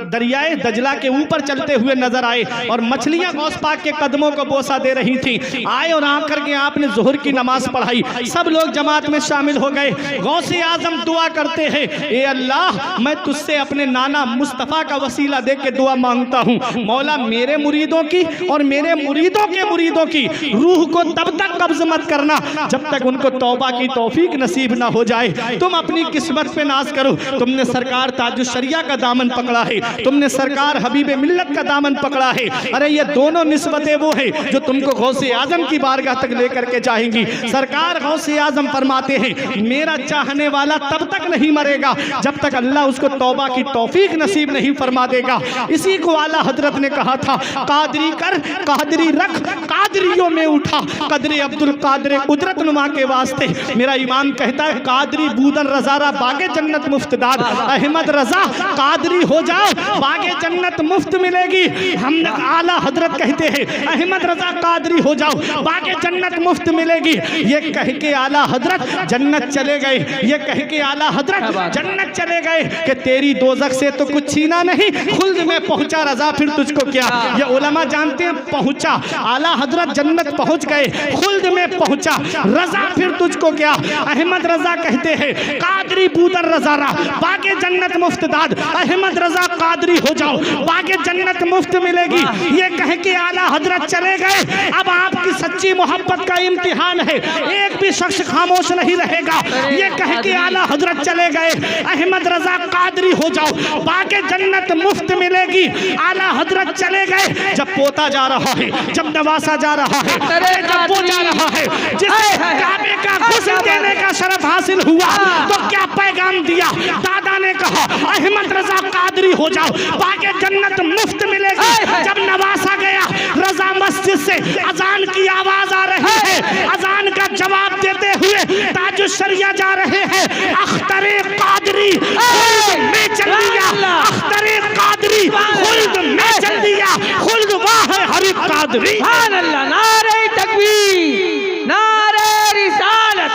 दरियाए दजला के ऊपर चलते हुए नजर आए और मछलियां गौस पाक के कदमों को बोसा दे रही थी। आए और आकर के आपने जोहर की नमाज पढ़ाई, सब लोग जमात में शामिल हो गए। गौसे आजम दुआ करते हैं, ए अल्लाह मैं तुझसे अपने नाना मुस्तफ़ा का वसीला दे के दुआ मांगता हूँ, मौला मेरे मुरीदों की और मेरे मुरीदों के मुरीदों की रूह को तब तक कब्ज मत करना जब तक उनको तौबा की तौफीक नसीब ना हो जाए। तुम अपनी किस्मत पे नाज करो, तुमने सरकार ताजुश शरिया का दामन पकड़ा है, तुमने सरकार हबीब मिल्लत का दामन पकड़ा है। अरे ये दोनों निस्बतें वो है जो तुमको गौसे आजम की बारगाह तक लेकर के जाएंगी। सरकार गौसे आजम फरमाते हैं, मेरा चाहने वाला तब तक नहीं मरेगा जब तक अल्लाह उसको तौबा की तौफीक नसीब नहीं फरमा देगा। इसी को आला हजरत ने कहा था, कादरी कर कादरी रख, कादरियों में उठा कदरे अब्दुल कादरे कुदरत नुमा के वास्ते। मेरा इमाम कहता है, कादरी बूदन रजारा बागे जन्नत मुफ्तदार, अहमद रजा कादरी हो जाओ बागे जन्नत मुफ्त मिलेगी। हम आला हजरत कहते हैं, अहमद रजा कादरी हो जाओ बागे जन्नत मुफ्त मिलेगी। ये कह के आला हजरत जन्नत चले गए, ये कह के आला हजरत जन्नत चले गए कि तेरी दोजख से तो कुछ छीना नहीं, खुल्द में पहुंचा रजा फिर तुझको क्या। ये उलमा जानते हैं, पहुंचा आला हजरत जन्नत पहुंच गए, खुल्द में पहुंचा रजा फिर तुझको क्या। अहमद रजा कहते हैं, कादरी बूदर रजारा बागे जन्नत मुफ्तदाद, अहमद रजा कादरी हो जाओ बागे जन्नत मुफ्त मिलेगी। ये कह के आला हजरत चले गए। अब आपकी सच्ची मोहब्बत का इम्तिहान है, एक भी शख्स खामोश नहीं रहेगा। ये कह के आला हजरत चले गए, अहमद रजा कादरी हो जाओ बागे जन्नत मुफ्त मिलेगी। आला हजरत चले गए। जब पोता जा रहा है, जब नवासा जा रहा है, जब वो जा रहा है, जिसे काबे का गुस्ल देने का शरफ हासिल हुआ तो क्या पैगाम दिया। दादा ने कहा, अहमद रजा कादरी हो जाओ बागे जन्नत मुफ्त मिलेगी। जब नवासा गया, रजा मस्जिद से अजान की आवाज आ रही है, अजान का जवाब देते हुए ताजुश शरिया जा रहे हैं। अख्तरे कादरी खुल्द में चल दिया, अख्तरे कादरी खुल्द में चल दिया, खुल्द वाह है हरी कादरी। सुभान अल्लाह, नारे तकबीर, नारे रिसालत,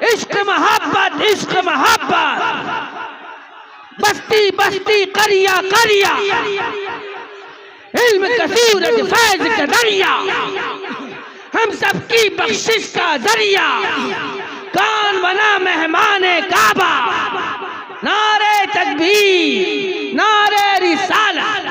इश्क मोहब्बत, इश्क मोहब्बत, बस्ती बस्ती करिया करिया, इल्म का सूरज फैज का दरिया, हम सबकी बख्शिश का जरिया, कौन बना मेहमाने काबा। नारे तकबीर, नारे रिसालत।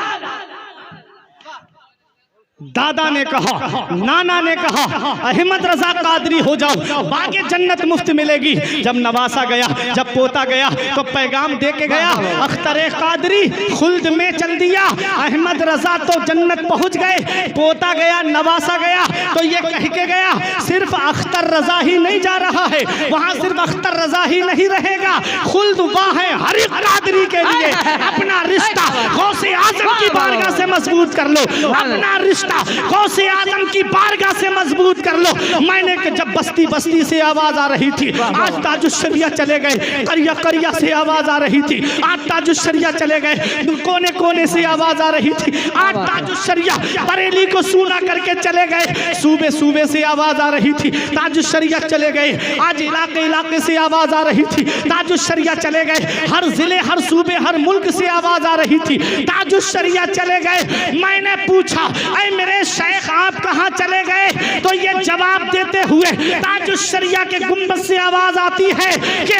दादा ने कहा, नाना ने कहा, अहमद रजा कादरी हो जाओ बागे जन्नत मुफ्त मिलेगी। जब नवासा गया, जब पोता गया तो पैगाम दे के गया, अख्तरे कादरी खुल्द में चल दिया। अहमद रजा तो जन्नत पहुंच गए, पोता गया, नवासा गया तो ये कह के गया, सिर्फ अख्तर रजा ही नहीं जा रहा है, वहां सिर्फ अख्तर रजा ही नहीं रहेगा, खुल्द वाह है हर एक कादरी के लिए। अपना रिश्ता गौसे आजम की बारगाह से मजबूत कर लो, अपना रिश्ता गौसे आजम की बारगाह से मजबूत कर लो। मैंने कि जब बस्ती बस्ती से आवाज आ रही थी, आज ताजुश शरिया चले गए, करिया करिया से आवाज आ रही थी, आज ताजुश शरिया चले गए, कोने कोने से आवाज आ रही थी, आज ताजुश शरिया बरेली को सूना करके चले गए, सूबे सूबे से आवाज आ रही थी, ताजुश शरिया चले गए, आज इलाके इलाके से आवाज आ रही थी, ताजुश शरिया चले गए, हर जिले हर सूबे हर मुल्क से आवाज आ रही थी, ताजुश शरिया चले गए। मैंने पूछा, ऐ मेरे शेख आप कहाँ चले गए, तो ये जवाब देते हुए ताजुश शरिया के गुंबद से आवाज आती है कि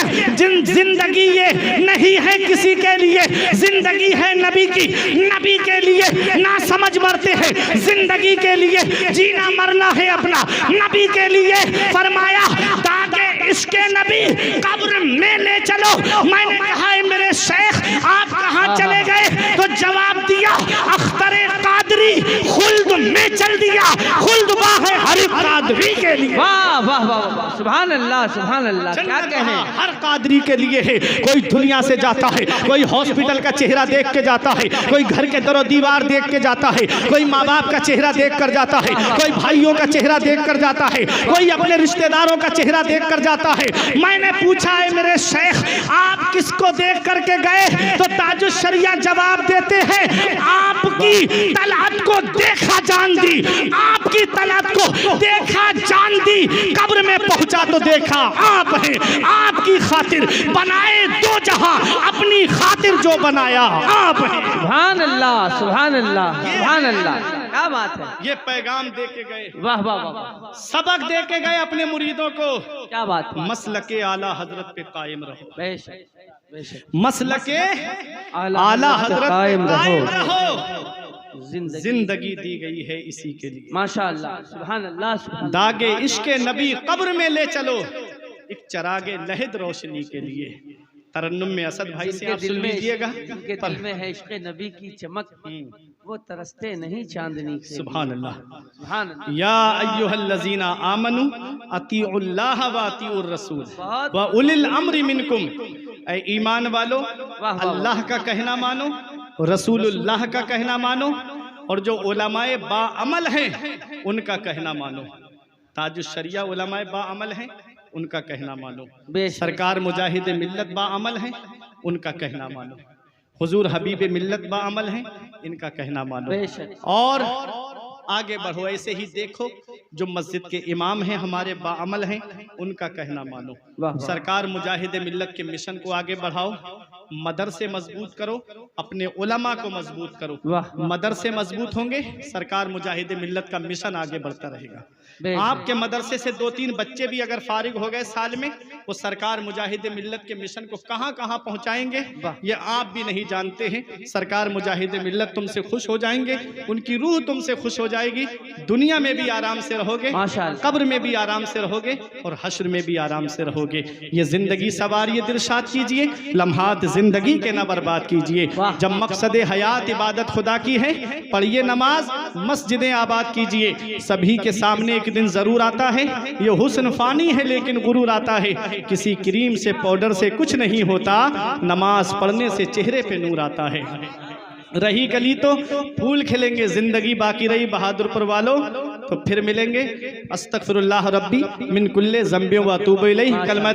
जिंदगी ये नहीं है किसी के लिए, जिंदगी है नबी की, नबी के लिए ना समझ मरते हैं, जिंदगी के लिए जीना मरना है अपना नबी के लिए। फरमाया, ताकि इसके नबी कब्र में ले चलो। मैंने कहा, मेरे शेख आप कहाँ चले गए, तो जवाब दिया, अख्तरे कादरी खुल्द में चल दिया, खुल्द वाह है हर कादरी के लिए। वाह वाह वाह, सुभान अल्लाह, सुभान अल्लाह। क्या कहने, हर कादरी के लिए है। कोई दुनिया से जाता है, कोई हॉस्पिटल का चेहरा देख के जाता है, कोई घर के दरो दीवार देख के जाता है, कोई माँ बाप का चेहरा देख कर जाता है, कोई भाइयों का चेहरा देख कर जाता है, कोई अपने रिश्तेदारों का चेहरा देख कर जाता है। मैंने पूछा है मेरे शेख आप किसको देख करके गए, तो ताजुश शरिया जवाब देते हैं, आपकी तलहत को देखा जान दी, आपकी तलहत को देखा जान दी, कब्र में पहुंचा तो देखा आप हैं, आपकी खातिर बनाए दो जहां, अपनी खातिर जो बनाया आप हैं। सुभान अल्लाह, सुभान अल्लाह, सुभान अल्लाह। क्या बात है, ये पैगाम दे के गए, वाह वाह वाह वाह, सबक दे के गए अपने मुरीदों को, क्या बात है, मसलके आला हजरत पे कायम रहो, बेशक बेशक, मसलके आला आला हजरत हजरत पे कायम कायम रहो। रहो। जिंदगी जिंदगी दी गई है इसी के लिए। माशाअल्लाह, सुभान अल्लाह, सुभान दागे इश्के नबी कब्र में ले चलो, एक चरागे लहद रोशनी के लिए। तरन्नुम में असद भाई से जिनके आप दिल सुन में लीजिएगा। जिनके दिल में है इश्क़ नबी की चमक, वो तरसते नहीं चांदनी से। सुभान अल्लाह। सुभान अल्लाह। या अय्युहल्लज़ीना आमनू अतीउल्लाह व अतीउर रसूल बहुत व उलिल अम्रि मिनकुम। ऐ ईमान वालो, वाह, वाह। अल्लाह का कहना मानो, रसूलुल्लाह का कहना मानो, और जो उलमाए बाअमल हैं उनका कहना मानो। ताजुश शरिया उलमाए बाअमल हैं, उनका कहना मानो। बेशक, सरकार मुजाहिद मिल्लत बाअमल हैं, उनका कहना मानो। हुजूर हबीब मिल्लत बाअमल हैं, इनका कहना मानो। बेशक, और आगे बढ़ो, ऐसे ही देखो जो मस्जिद के इमाम हैं हमारे बाअमल हैं, उनका कहना मानो। वाह, वाह। सरकार मुजाहिद मिल्लत के मिशन को आगे बढ़ाओ, मदरसे मजबूत करो, अपने उलमा को मजबूत करो। वाह। मदरसे मजबूत होंगे, सरकार मुजाहिद मिल्लत का मिशन आगे बढ़ता रहेगा। बेशक। आपके मदरसे से 2-3 बच्चे भी अगर फारिग हो गए साल में, वो सरकार मुजाहिद मिल्लत के मिशन को कहां कहां पहुंचाएंगे, वाह। ये आप भी नहीं जानते हैं। सरकार मुजाहिद मिल्लत तुमसे खुश हो जाएंगे, उनकी रूह तुमसे खुश हो जाएगी, दुनिया में भी आराम से रहोगे, माशाअल्लाह। कब्र में भी आराम से रहोगे, और हश्र में भी आराम से रहोगे। ये जिंदगी सवार, ये दिलशाद कीजिए, लम्हात जिंदगी के ना बर्बाद कीजिए। वाह। जब मकसद हयात इबादत खुदा की है, पढ़िए नमाज, मस्जिदें आबाद कीजिए। सभी के सामने एक दिन जरूर आता है, ये हुस्न फानी है लेकिन गुरूर आता है। किसी क्रीम से पाउडर से कुछ नहीं होता, नमाज पढ़ने से चेहरे पे नूर आता है। रही गली तो फूल खिलेंगे, जिंदगी बाकी रही बहादुरपुर वालों तो फिर मिलेंगे। अस्तगफिरुल्लाह रब्बी मिन कुल्ले ज़ंबि व अतूबु इलैह। कलमा